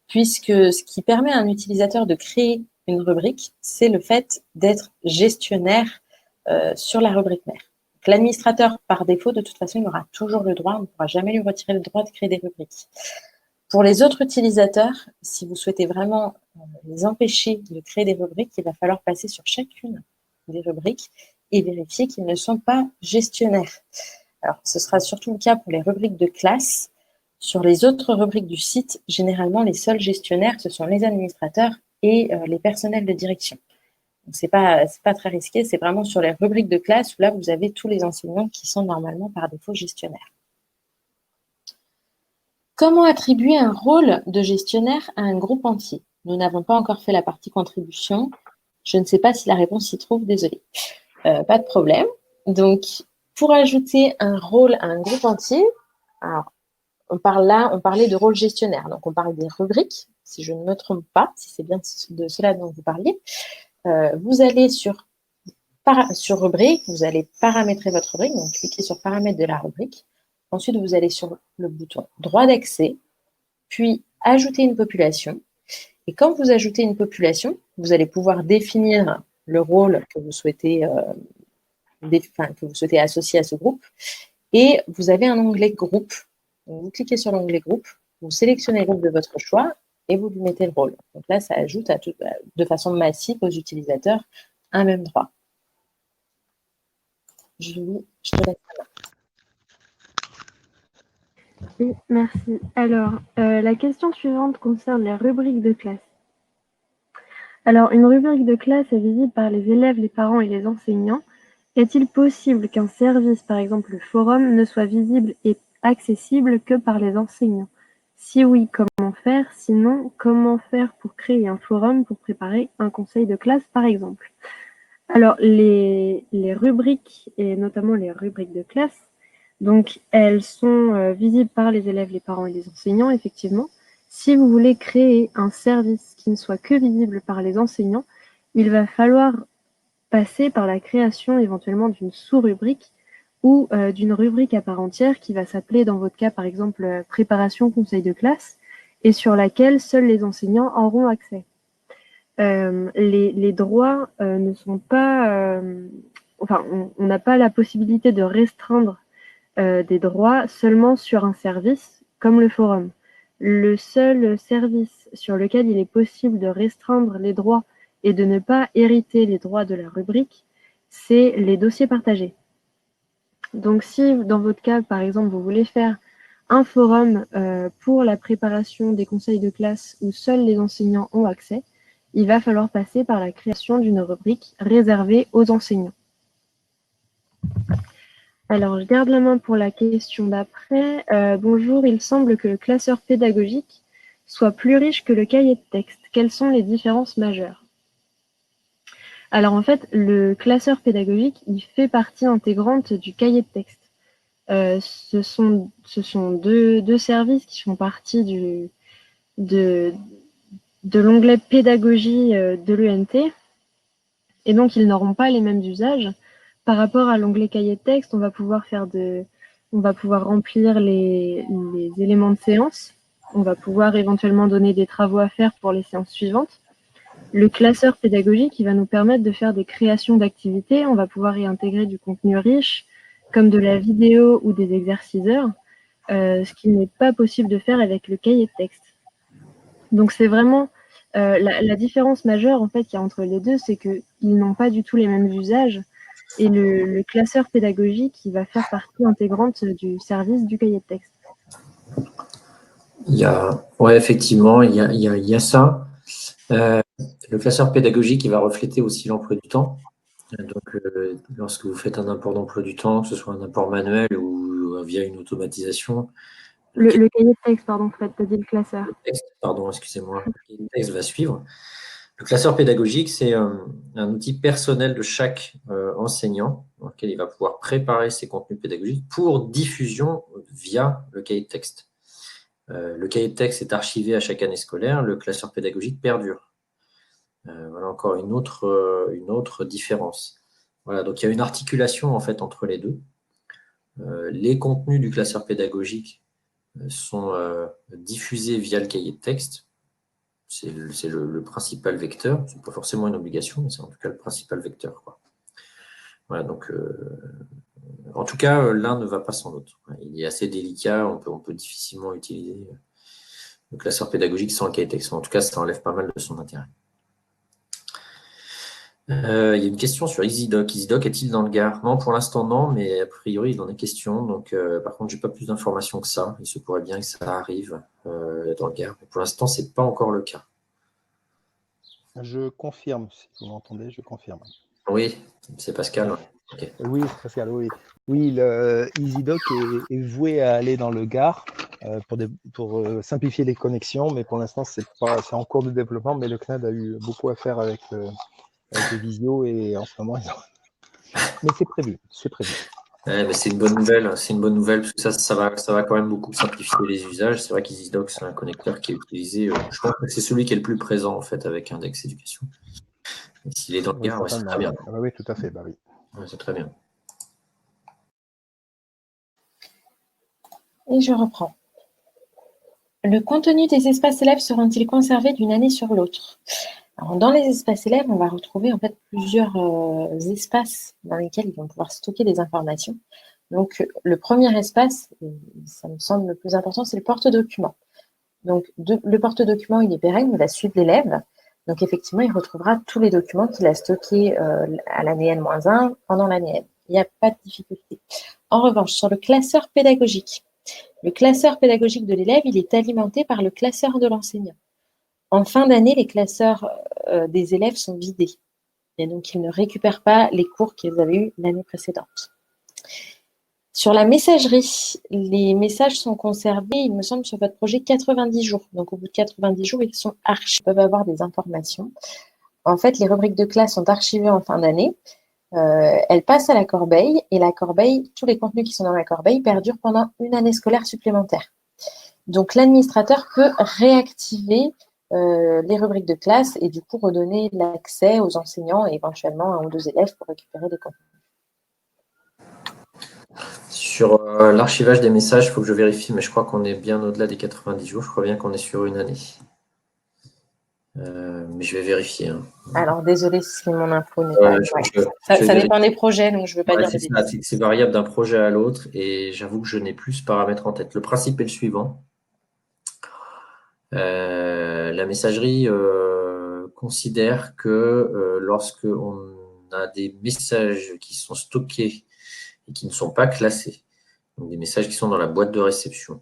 puisque ce qui permet à un utilisateur de créer une rubrique, c'est le fait d'être gestionnaire sur la rubrique mère. L'administrateur, par défaut, de toute façon, il aura toujours le droit, on ne pourra jamais lui retirer le droit de créer des rubriques. Pour les autres utilisateurs, si vous souhaitez vraiment les empêcher de créer des rubriques, il va falloir passer sur chacune des rubriques et vérifier qu'ils ne sont pas gestionnaires. Alors, ce sera surtout le cas pour les rubriques de classe. Sur les autres rubriques du site, généralement, les seuls gestionnaires, ce sont les administrateurs et les personnels de direction. Ce n'est pas très risqué, c'est vraiment sur les rubriques de classe où là, vous avez tous les enseignants qui sont normalement par défaut gestionnaires. Comment attribuer un rôle de gestionnaire à un groupe entier? Nous n'avons pas encore fait la partie contribution. Je ne sais pas si la réponse s'y trouve, désolée. Pas de problème. Donc, pour ajouter un rôle à un groupe entier, alors, on parlait de rôle gestionnaire. Donc, on parle des rubriques, si je ne me trompe pas, si c'est bien de cela dont vous parliez. Vous allez sur rubrique, vous allez paramétrer votre rubrique, donc cliquez sur paramètres de la rubrique. Ensuite, vous allez sur le bouton droit d'accès, puis ajouter une population. Et quand vous ajoutez une population, vous allez pouvoir définir le rôle que vous souhaitez, associer à ce groupe. Et vous avez un onglet groupe. Donc, vous cliquez sur l'onglet groupe, vous sélectionnez le groupe de votre choix et vous lui mettez le rôle. Donc là, ça ajoute de façon massive aux utilisateurs un même droit. Julie, je te laisse la main.
Oui, merci. Alors, la question suivante concerne les rubriques de classe. Alors, une rubrique de classe est visible par les élèves, les parents et les enseignants. Est-il possible qu'un service, par exemple le forum, ne soit visible et accessible que par les enseignants? Si oui, comment faire? Sinon, comment faire pour créer un forum pour préparer un conseil de classe, par exemple? Alors, les rubriques, et notamment les rubriques de classe, donc elles sont visibles par les élèves, les parents et les enseignants, effectivement. Si vous voulez créer un service qui ne soit que visible par les enseignants, il va falloir passer par la création éventuellement d'une sous-rubrique ou d'une rubrique à part entière qui va s'appeler, dans votre cas, par exemple, préparation conseil de classe, et sur laquelle seuls les enseignants auront accès. Les droits ne sont pas... enfin, on n'a pas la possibilité de restreindre des droits seulement sur un service comme le forum. Le seul service sur lequel il est possible de restreindre les droits et de ne pas hériter les droits de la rubrique, c'est les dossiers partagés. Donc si dans votre cas, par exemple, vous voulez faire un forum pour la préparation des conseils de classe où seuls les enseignants ont accès, il va falloir passer par la création d'une rubrique réservée aux enseignants. Alors, je garde la main pour la question d'après. Bonjour, il semble que le classeur pédagogique soit plus riche que le cahier de texte. Quelles sont les différences majeures? Alors, en fait, le classeur pédagogique, il fait partie intégrante du cahier de texte. Ce sont deux services qui font partie de l'onglet pédagogie de l'ENT. Et donc, ils n'auront pas les mêmes usages. Par rapport à l'onglet cahier de texte, on va pouvoir remplir les éléments de séance. On va pouvoir éventuellement donner des travaux à faire pour les séances suivantes. Le classeur pédagogique, il va nous permettre de faire des créations d'activités. On va pouvoir y intégrer du contenu riche, comme de la vidéo ou des exerciceurs, ce qui n'est pas possible de faire avec le cahier de texte. Donc, c'est vraiment la différence majeure en fait qu'il y a entre les deux, c'est qu'ils n'ont pas du tout les mêmes usages. Et le classeur pédagogique, il va faire partie intégrante du service du cahier de texte.
Ouais, effectivement, il y a ça. Le classeur pédagogique, il va refléter aussi l'emploi du temps. Donc, lorsque vous faites un import d'emploi du temps, que ce soit un import manuel ou via une automatisation.
Le cahier de texte, pardon, Fred, tu as dit le classeur.
Le texte, pardon, excusez-moi. Le cahier de texte va suivre. Le classeur pédagogique, c'est un outil personnel de chaque enseignant dans lequel il va pouvoir préparer ses contenus pédagogiques pour diffusion via le cahier de texte. Le cahier de texte est archivé à chaque année scolaire, le classeur pédagogique perdure. Voilà encore une autre différence. Voilà, donc il y a une articulation en fait entre les deux. Les contenus du classeur pédagogique sont diffusés via le cahier de texte. C'est le principal vecteur. Ce n'est pas forcément une obligation, mais c'est en tout cas le principal vecteur, quoi. Voilà, donc en tout cas, l'un ne va pas sans l'autre. Il est assez délicat, on peut difficilement utiliser le classeur pédagogique sans le cahier de texte. En tout cas, ça enlève pas mal de son intérêt. Il y a une question sur EasyDoc. EasyDoc est-il dans le Gard? Non, pour l'instant non, mais a priori il en est question. Donc, par contre, je n'ai pas plus d'informations que ça. Il se pourrait bien que ça arrive dans le Gard. Mais pour l'instant, ce n'est pas encore le cas.
Je confirme, si vous m'entendez, je confirme.
Oui, c'est Pascal. Ok.
Oui, Pascal, oui. Oui, EasyDoc est voué à aller dans le Gard pour simplifier les connexions, mais pour l'instant, c'est en cours de développement, mais le CNAD a eu beaucoup à faire avec les visios et en ce moment, mais c'est prévu, c'est prévu.
Ouais, mais c'est une bonne nouvelle, parce que ça va quand même beaucoup simplifier les usages. C'est vrai qu'EasyDoc, c'est un connecteur qui est utilisé, je pense que c'est celui qui est le plus présent en fait avec Index Éducation. Et s'il est dans le
Oui,
Gard, ouais, c'est
certainement.
très bien.
Oui, oui, tout à fait, bah oui.
Ouais, c'est très bien.
Et je reprends. Le contenu des espaces élèves seront-ils conservés d'une année sur l'autre? Alors, dans les espaces élèves, on va retrouver en fait plusieurs espaces dans lesquels ils vont pouvoir stocker des informations. Donc, le premier espace, ça me semble le plus important, c'est le porte-document. Donc, le porte-document, il est pérenne, il va suivre l'élève. Donc, effectivement, il retrouvera tous les documents qu'il a stockés à l'année N-1 pendant l'année N. Il n'y a pas de difficulté. En revanche, sur le classeur pédagogique de l'élève, il est alimenté par le classeur de l'enseignant. En fin d'année, les classeurs des élèves sont vidés. Et donc, ils ne récupèrent pas les cours qu'ils avaient eus l'année précédente. Sur la messagerie, les messages sont conservés, il me semble, sur votre projet 90 jours. Donc, au bout de 90 jours, ils sont archivés, ils peuvent avoir des informations. En fait, les rubriques de classe sont archivées en fin d'année. Elles passent à la corbeille et la corbeille, tous les contenus qui sont dans la corbeille perdurent pendant une année scolaire supplémentaire. Donc, l'administrateur peut réactiver les rubriques de classe et du coup redonner l'accès aux enseignants et éventuellement à un ou deux élèves pour récupérer des contenus.
Sur l'archivage des messages, il faut que je vérifie, mais je crois qu'on est bien au-delà des 90 jours. Je crois bien qu'on est sur une année. Mais je vais vérifier. Hein.
Alors, désolé si mon info n'est pas... Ça dépend des projets, donc je ne veux pas dire de bêtises.
C'est variable d'un projet à l'autre et j'avoue que je n'ai plus ce paramètre en tête. Le principe est le suivant. La messagerie considère que lorsque on a des messages qui sont stockés et qui ne sont pas classés, donc des messages qui sont dans la boîte de réception,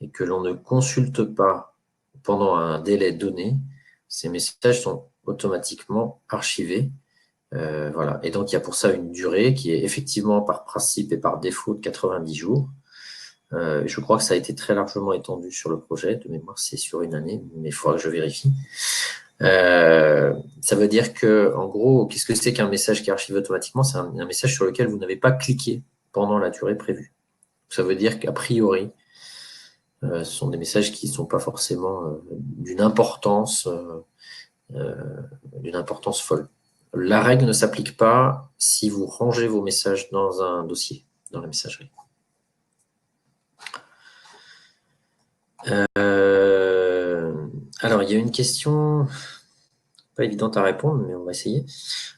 et que l'on ne consulte pas pendant un délai donné, ces messages sont automatiquement archivés. Voilà. Et donc, il y a pour ça une durée qui est effectivement par principe et par défaut de 90 jours. Je crois que ça a été très largement étendu sur le projet. De mémoire, c'est sur une année, mais il faudra que je vérifie. Ça veut dire que, en gros, qu'est-ce que c'est qu'un message qui est archivé automatiquement? C'est un message sur lequel vous n'avez pas cliqué pendant la durée prévue. Ça veut dire qu'a priori, ce sont des messages qui ne sont pas forcément d'une importance folle. La règle ne s'applique pas si vous rangez vos messages dans un dossier, dans la messagerie. Alors, il y a une question pas évidente à répondre, mais on va essayer.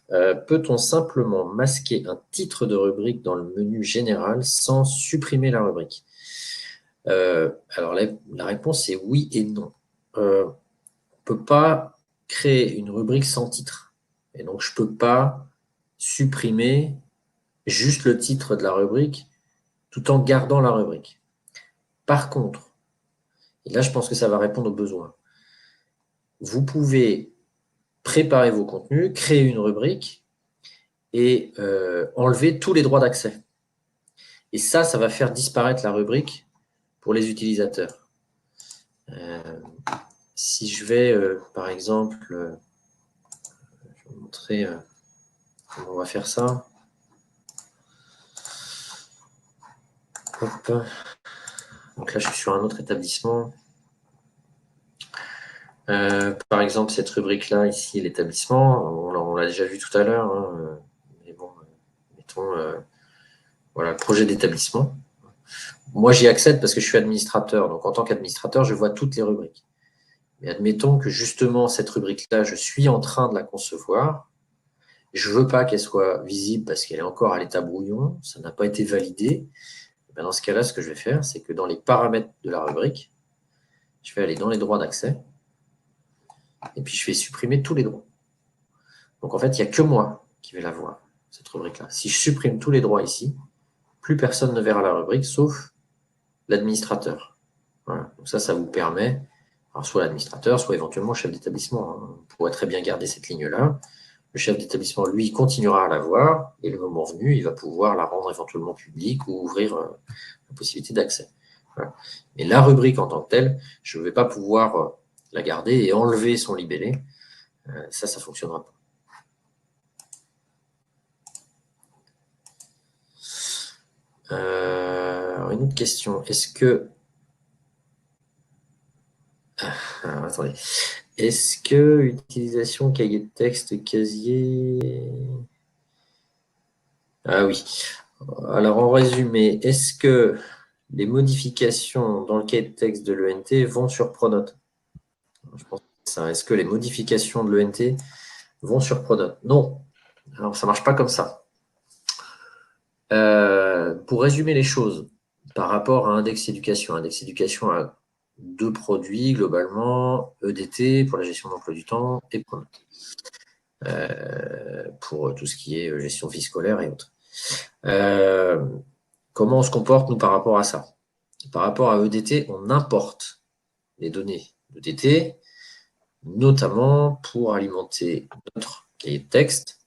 Peut-on simplement masquer un titre de rubrique dans le menu général sans supprimer la rubrique? Alors, la réponse est oui et non. On ne peut pas créer une rubrique sans titre. Et donc, je ne peux pas supprimer juste le titre de la rubrique tout en gardant la rubrique. Par contre, et là, je pense que ça va répondre aux besoins, vous pouvez préparer vos contenus, créer une rubrique et enlever tous les droits d'accès. Et ça va faire disparaître la rubrique pour les utilisateurs. Si je vais, par exemple, je vais vous montrer comment on va faire ça. Hop. Donc là, je suis sur un autre établissement. Par exemple, cette rubrique-là, ici, l'établissement, on l'a déjà vu tout à l'heure, hein, mais bon, mettons, voilà, le projet d'établissement. Moi, j'y accède parce que je suis administrateur. Donc, en tant qu'administrateur, je vois toutes les rubriques. Mais admettons que justement, cette rubrique-là, je suis en train de la concevoir. Je ne veux pas qu'elle soit visible parce qu'elle est encore à l'état brouillon. Ça n'a pas été validé. Ben, dans ce cas-là, ce que je vais faire, c'est que dans les paramètres de la rubrique, je vais aller dans les droits d'accès. Et puis, je vais supprimer tous les droits. Donc, en fait, il n'y a que moi qui vais la voir, cette rubrique-là. Si je supprime tous les droits ici, plus personne ne verra la rubrique, sauf l'administrateur. Voilà. Donc ça vous permet Alors, soit l'administrateur, soit éventuellement le chef d'établissement. On pourrait très bien garder cette ligne-là. Le chef d'établissement, lui, continuera à l'avoir, et le moment venu, il va pouvoir la rendre éventuellement publique ou ouvrir la possibilité d'accès. Voilà. Mais la rubrique en tant que telle, je ne vais pas pouvoir la garder et enlever son libellé. Ça ne fonctionnera pas. Une autre question. Est-ce que... attendez. Est-ce que utilisation cahier de texte, casier... Ah oui. Alors, en résumé, est-ce que les modifications dans le cahier de texte de l'ENT vont sur Pronote? Je pense que c'est ça. Est-ce que les modifications de l'ENT vont sur Pronote? Non. Alors, ça ne marche pas comme ça. Pour résumer les choses, par rapport à Index Éducation a 2 produits globalement, EDT pour la gestion d'emploi du temps et Pronote pour tout ce qui est gestion vie scolaire et autres. Comment on se comporte, nous, par rapport à ça? Par rapport à EDT, on importe les données d'EDT, notamment pour alimenter notre cahier de texte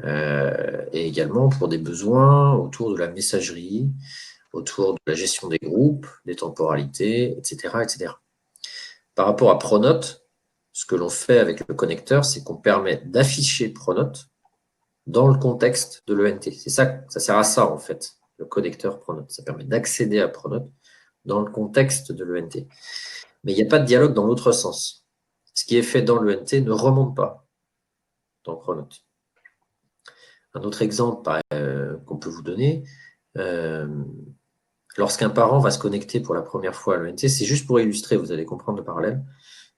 et également pour des besoins autour de la messagerie, autour de la gestion des groupes, des temporalités, etc., etc. Par rapport à Pronote, ce que l'on fait avec le connecteur, c'est qu'on permet d'afficher Pronote dans le contexte de l'ENT. C'est ça, ça sert à ça, en fait, le connecteur Pronote. Ça permet d'accéder à Pronote dans le contexte de l'ENT. Mais il n'y a pas de dialogue dans l'autre sens. Ce qui est fait dans l'ENT ne remonte pas dans Pronote. Un autre exemple qu'on peut vous donner, lorsqu'un parent va se connecter pour la première fois à l'ENT, c'est juste pour illustrer, vous allez comprendre le parallèle.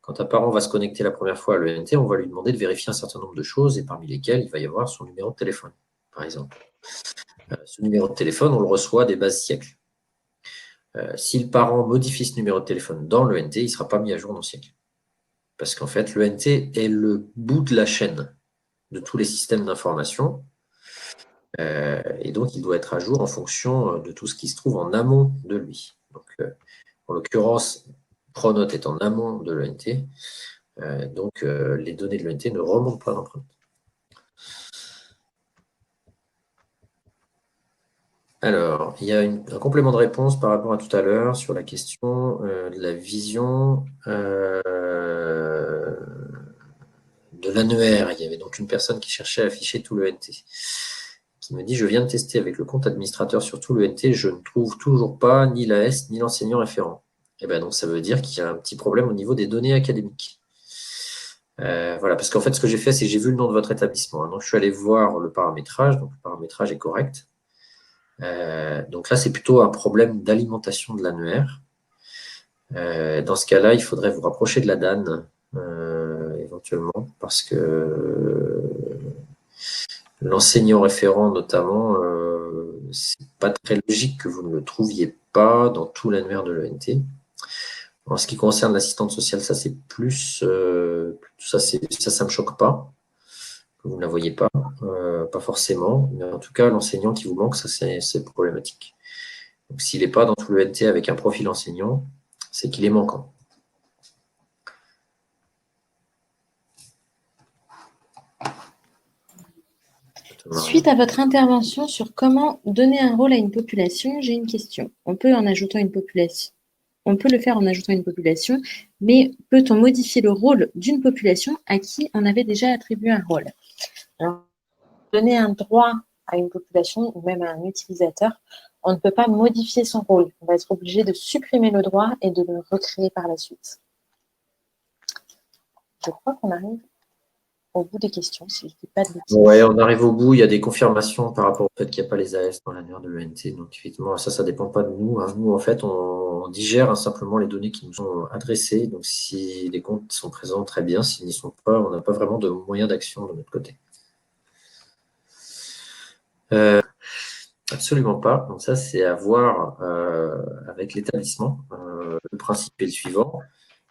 Quand un parent va se connecter la première fois à l'ENT, on va lui demander de vérifier un certain nombre de choses, et parmi lesquelles il va y avoir son numéro de téléphone, par exemple. Ce numéro de téléphone, on le reçoit des bases siècles. Si le parent modifie ce numéro de téléphone dans l'ENT, il ne sera pas mis à jour dans siècle. Parce qu'en fait, l'ENT est le bout de la chaîne de tous les systèmes d'information. Et donc, il doit être à jour en fonction de tout ce qui se trouve en amont de lui. Donc, en l'occurrence, Pronote est en amont de l'ENT. Donc, les données de l'ENT ne remontent pas dans Pronote. Alors, il y a un complément de réponse par rapport à tout à l'heure sur la question de la vision de l'annuaire. Il y avait donc une personne qui cherchait à afficher tout l'ENT, qui me dit « Je viens de tester avec le compte administrateur sur tout l'ENT, je ne trouve toujours pas ni l'AS ni l'enseignant référent. » Et bien donc, ça veut dire qu'il y a un petit problème au niveau des données académiques. Voilà, parce qu'en fait, ce que j'ai fait, c'est que j'ai vu le nom de votre établissement. Donc, je suis allé voir le paramétrage. Donc, le paramétrage est correct. Donc là, c'est plutôt un problème d'alimentation de l'annuaire. Dans ce cas-là, il faudrait vous rapprocher de la DAN, éventuellement, parce que l'enseignant référent, notamment, c'est pas très logique que vous ne le trouviez pas dans tout l'annuaire de l'ENT. En ce qui concerne l'assistante sociale, ça c'est plus, ça me choque pas que vous ne la voyez pas, pas forcément, mais en tout cas l'enseignant qui vous manque, ça c'est problématique. Donc s'il n'est pas dans tout l'ENT avec un profil enseignant, c'est qu'il est manquant.
Suite à votre intervention sur comment donner un rôle à une population, j'ai une question. On peut en ajoutant une population. On peut le faire en ajoutant une population, mais peut-on modifier le rôle d'une population à qui on avait déjà attribué un rôle? Alors, donner un droit à une population ou même à un utilisateur, on ne peut pas modifier son rôle. On va être obligé de supprimer le droit et de le recréer par la suite. Je crois qu'on arrive au bout des questions, si je ne dis pas de bêtises.
Oui, on arrive au bout. Il y a des confirmations par rapport au fait qu'il n'y a pas les AS dans l'annuaire de l'ENT. Donc, effectivement, ça ne dépend pas de nous. Hein. Nous, en fait, on digère simplement les données qui nous sont adressées. Donc, si les comptes sont présents, très bien. S'ils n'y sont pas, on n'a pas vraiment de moyens d'action de notre côté. Absolument pas. Donc, ça, c'est à voir avec l'établissement. Le principe est le suivant.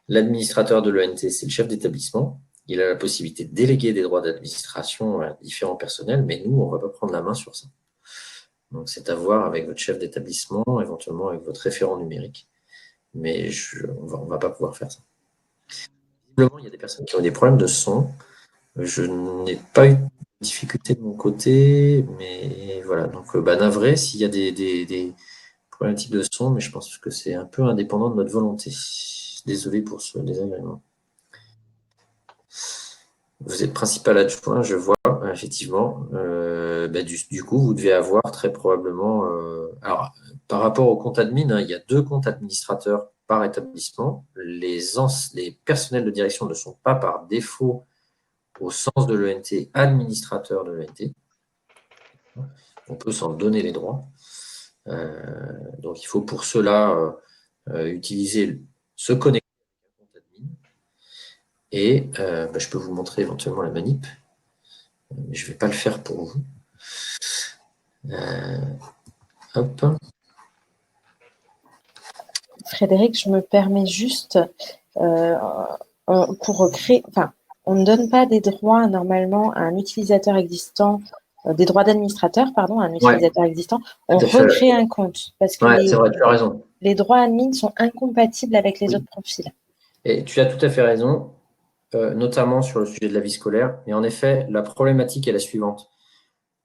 L'administrateur de l'ENT, c'est le chef d'établissement. Il a la possibilité de déléguer des droits d'administration à différents personnels, mais nous, on ne va pas prendre la main sur ça. Donc, c'est à voir avec votre chef d'établissement, éventuellement avec votre référent numérique. Mais on va pas pouvoir faire ça. visiblement, il y a des personnes qui ont des problèmes de son. Je n'ai pas eu de difficulté de mon côté, mais voilà. Donc, navré s'il y a des problématiques de son, mais je pense que c'est un peu indépendant de notre volonté. Désolé pour ce désagrément. Vous êtes principal adjoint, je vois, effectivement. Du coup, vous devez avoir très probablement... alors, par rapport au compte admin, hein, il y a 2 comptes administrateurs par établissement. Les personnels de direction ne sont pas par défaut, au sens de l'ENT, administrateurs de l'ENT. On peut s'en donner les droits. Donc, il faut pour cela se connecter à un compte admin. Et je peux vous montrer éventuellement la manip, mais je ne vais pas le faire pour vous. Hop.
Frédéric, je me permets juste pour créer, enfin, on ne donne pas des droits normalement à un utilisateur existant, des droits d'administrateur, pardon, à un utilisateur existant. On recrée un compte parce que
c'est vrai, tu as raison.
Les droits admin sont incompatibles avec les autres profils.
Et tu as tout à fait raison, notamment sur le sujet de la vie scolaire. Et en effet, la problématique est la suivante.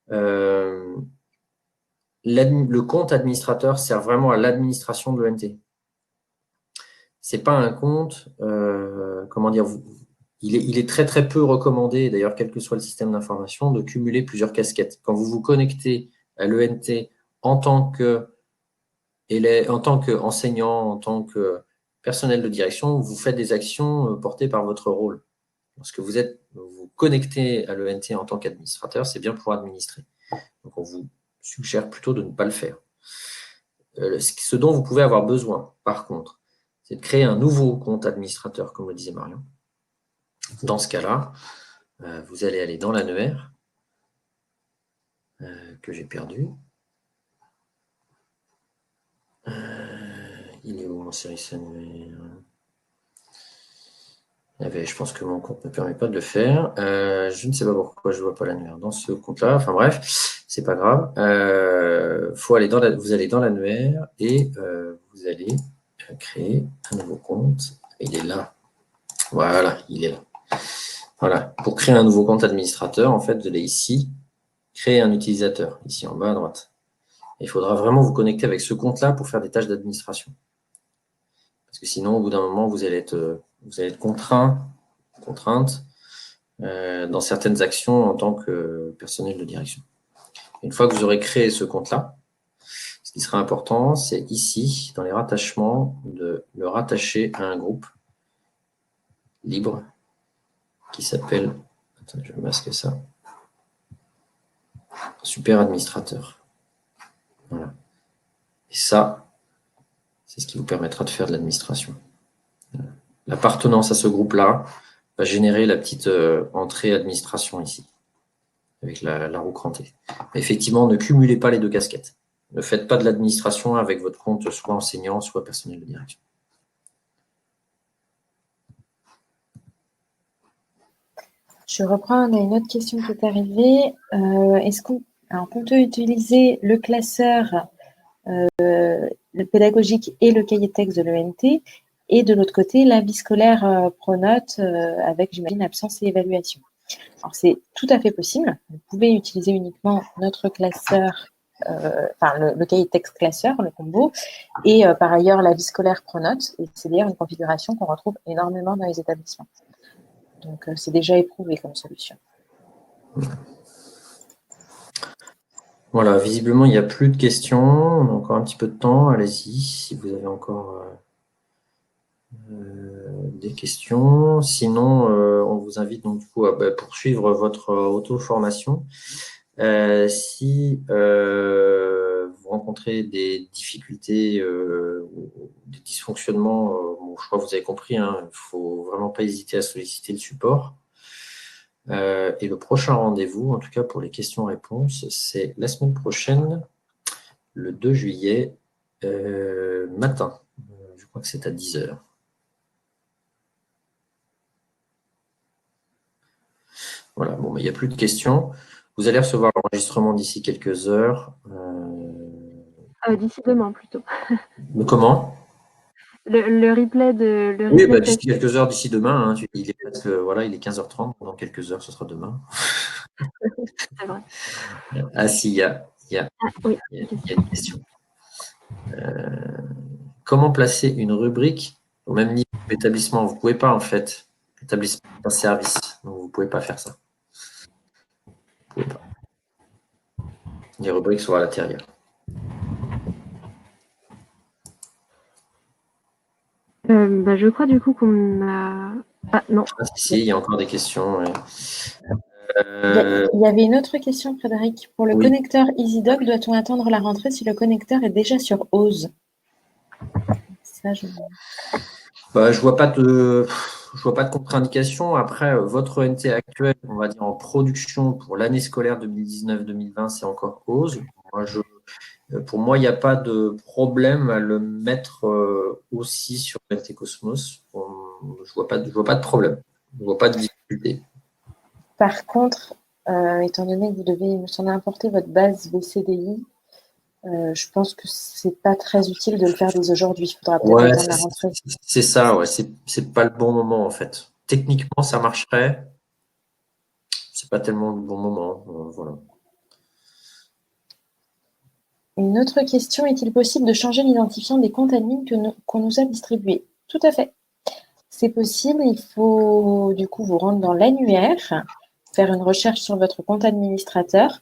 Le compte administrateur sert vraiment à l'administration de l'ENT. Ce n'est pas un compte, comment dire, il est très très peu recommandé, d'ailleurs quel que soit le système d'information, de cumuler plusieurs casquettes. Quand vous vous connectez à l'ENT en tant qu'enseignant, en tant que personnel de direction, vous faites des actions portées par votre rôle. Lorsque vous vous connectez à l'ENT en tant qu'administrateur, c'est bien pour administrer. Donc, on vous suggère plutôt de ne pas le faire. Ce dont vous pouvez avoir besoin, par contre, c'est de créer un nouveau compte administrateur, comme le disait Marion. Dans ce cas-là, vous allez aller dans l'annuaire que j'ai perdu. Il est où mon service annuaire? Je pense que mon compte ne me permet pas de le faire. Je ne sais pas pourquoi je ne vois pas l'annuaire dans ce compte-là. Enfin bref, c'est pas grave. Vous allez dans l'annuaire et vous allez créer un nouveau compte. Il est là. Voilà, il est là. Voilà. Pour créer un nouveau compte administrateur, en fait, vous allez ici créer un utilisateur, ici en bas à droite. Et il faudra vraiment vous connecter avec ce compte-là pour faire des tâches d'administration. Parce que sinon, au bout d'un moment, vous allez être contrainte dans certaines actions en tant que personnel de direction. Une fois que vous aurez créé ce compte-là, ce qui sera important, c'est ici, dans les rattachements, de le rattacher à un groupe libre qui s'appelle, attends, je vais masquer ça, super administrateur. Voilà. Et ça, c'est ce qui vous permettra de faire de l'administration. L'appartenance à ce groupe-là va générer la petite entrée administration ici, avec la roue crantée. Mais effectivement, ne cumulez pas les 2 casquettes. Ne faites pas de l'administration avec votre compte soit enseignant, soit personnel de direction.
Je reprends, on a une autre question qui est arrivée. Est-ce qu'on peut utiliser le classeur le pédagogique et le cahier de texte de l'ENT, et de l'autre côté, la vie scolaire Pronote avec, j'imagine, absence et évaluation. Alors, c'est tout à fait possible. Vous pouvez utiliser uniquement notre classeur, le cahier de texte classeur, le combo, et par ailleurs, la vie scolaire Pronote. Et c'est d'ailleurs une configuration qu'on retrouve énormément dans les établissements. Donc, c'est déjà éprouvé comme solution.
Voilà, visiblement, il n'y a plus de questions. On a encore un petit peu de temps. Allez-y, si vous avez encore des questions. Sinon, on vous invite donc du coup à poursuivre votre auto-formation. Si vous rencontrez des difficultés ou des dysfonctionnements, je crois que vous avez compris, hein, il ne faut vraiment pas hésiter à solliciter le support. Et le prochain rendez-vous, en tout cas pour les questions-réponses, c'est la semaine prochaine, le 2 juillet, matin. Je crois que c'est à 10h. Voilà, bon, il n'y a plus de questions. Vous allez recevoir l'enregistrement d'ici quelques heures.
D'ici demain, plutôt.
Mais comment?
Le replay de
Oui,
replay
d'ici quelques heures, d'ici demain. Hein, il est presque, voilà, il est 15h30. Dans quelques heures, ce sera demain.
c'est vrai.
Ah si, il y a
Oui,
une question. Comment placer une rubrique au même niveau que l'établissement? Vous ne pouvez pas, en fait. L'établissement est un service, donc vous ne pouvez pas faire ça. Vous pouvez pas. Les rubriques sont à l'intérieur.
Je crois du coup qu'on a... Ah non,
Ah, si, il y a encore des questions. Ouais.
Il y avait une autre question, Frédéric. Pour le
Oui.
connecteur EasyDoc, doit-on attendre la rentrée si le connecteur est déjà sur OSE? Ça, je...
Bah, je vois pas de contre-indication. Après, votre ENT actuel, on va dire en production pour l'année scolaire 2019-2020, c'est encore OSE. Pour moi, il n'y a pas de problème à le mettre aussi sur ENT Cosmos. Je vois pas de problème. Je vois pas de difficulté.
Par contre, étant donné que vous devez, il me semble, importer votre base BCDI, je pense que c'est pas très utile de le faire dès aujourd'hui. Il faudra peut-être
Ouais,
attendre la rentrée.
c'est ça, ouais. C'est pas le bon moment, en fait. Techniquement, ça marcherait. C'est pas tellement le bon moment. Voilà.
Une autre question, est-il possible de changer l'identifiant des comptes admin qu'on nous a distribués? Tout à fait. C'est possible. Il faut du coup vous rendre dans l'annuaire, faire une recherche sur votre compte administrateur.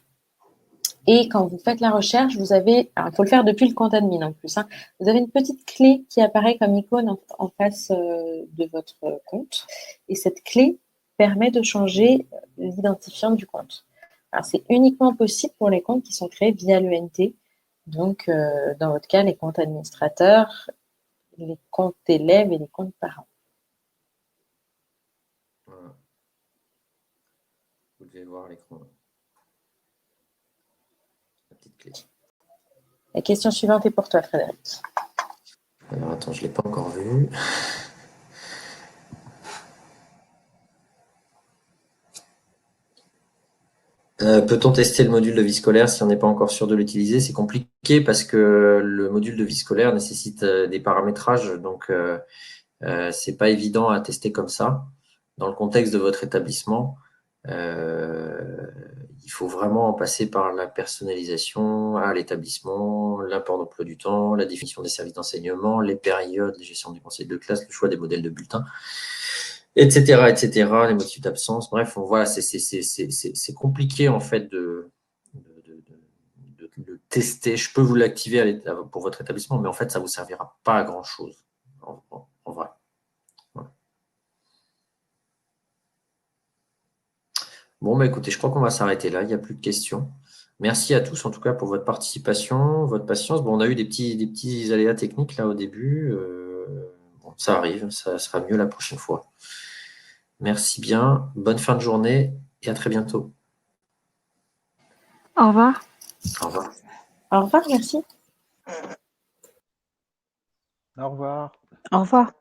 Et quand vous faites la recherche, vous avez, alors il faut le faire depuis le compte admin en plus, hein, vous avez une petite clé qui apparaît comme icône en face de votre compte. Et cette clé permet de changer l'identifiant du compte. Alors c'est uniquement possible pour les comptes qui sont créés via l'ENT. Donc dans votre cas, les comptes administrateurs, les comptes élèves et les comptes parents.
Voilà. Vous devez voir l'écran. La petite clé.
La question suivante est pour toi, Frédéric.
Alors attends, je ne l'ai pas encore vu. Peut-on tester le module de vie scolaire si on n'est pas encore sûr de l'utiliser? C'est compliqué parce que le module de vie scolaire nécessite des paramétrages, donc c'est pas évident à tester comme ça. Dans le contexte de votre établissement, il faut vraiment passer par la personnalisation à l'établissement, l'apport d'emploi du temps, la définition des services d'enseignement, les périodes, la gestion du conseil de classe, le choix des modèles de bulletins, etc., les motifs d'absence. Bref, voilà, c'est compliqué en fait de le tester. Je peux vous l'activer pour votre établissement, mais en fait, ça ne vous servira pas à grand-chose, en vrai. Voilà. Bon, bah, écoutez, je crois qu'on va s'arrêter là. Il n'y a plus de questions. Merci à tous, en tout cas, pour votre participation, votre patience. Bon, on a eu des petits aléas techniques là au début. Bon, ça arrive, ça sera mieux la prochaine fois. Merci bien. Bonne fin de journée et à très bientôt.
au revoir.
Au revoir.
Au revoir, merci.
Au revoir.
Au revoir.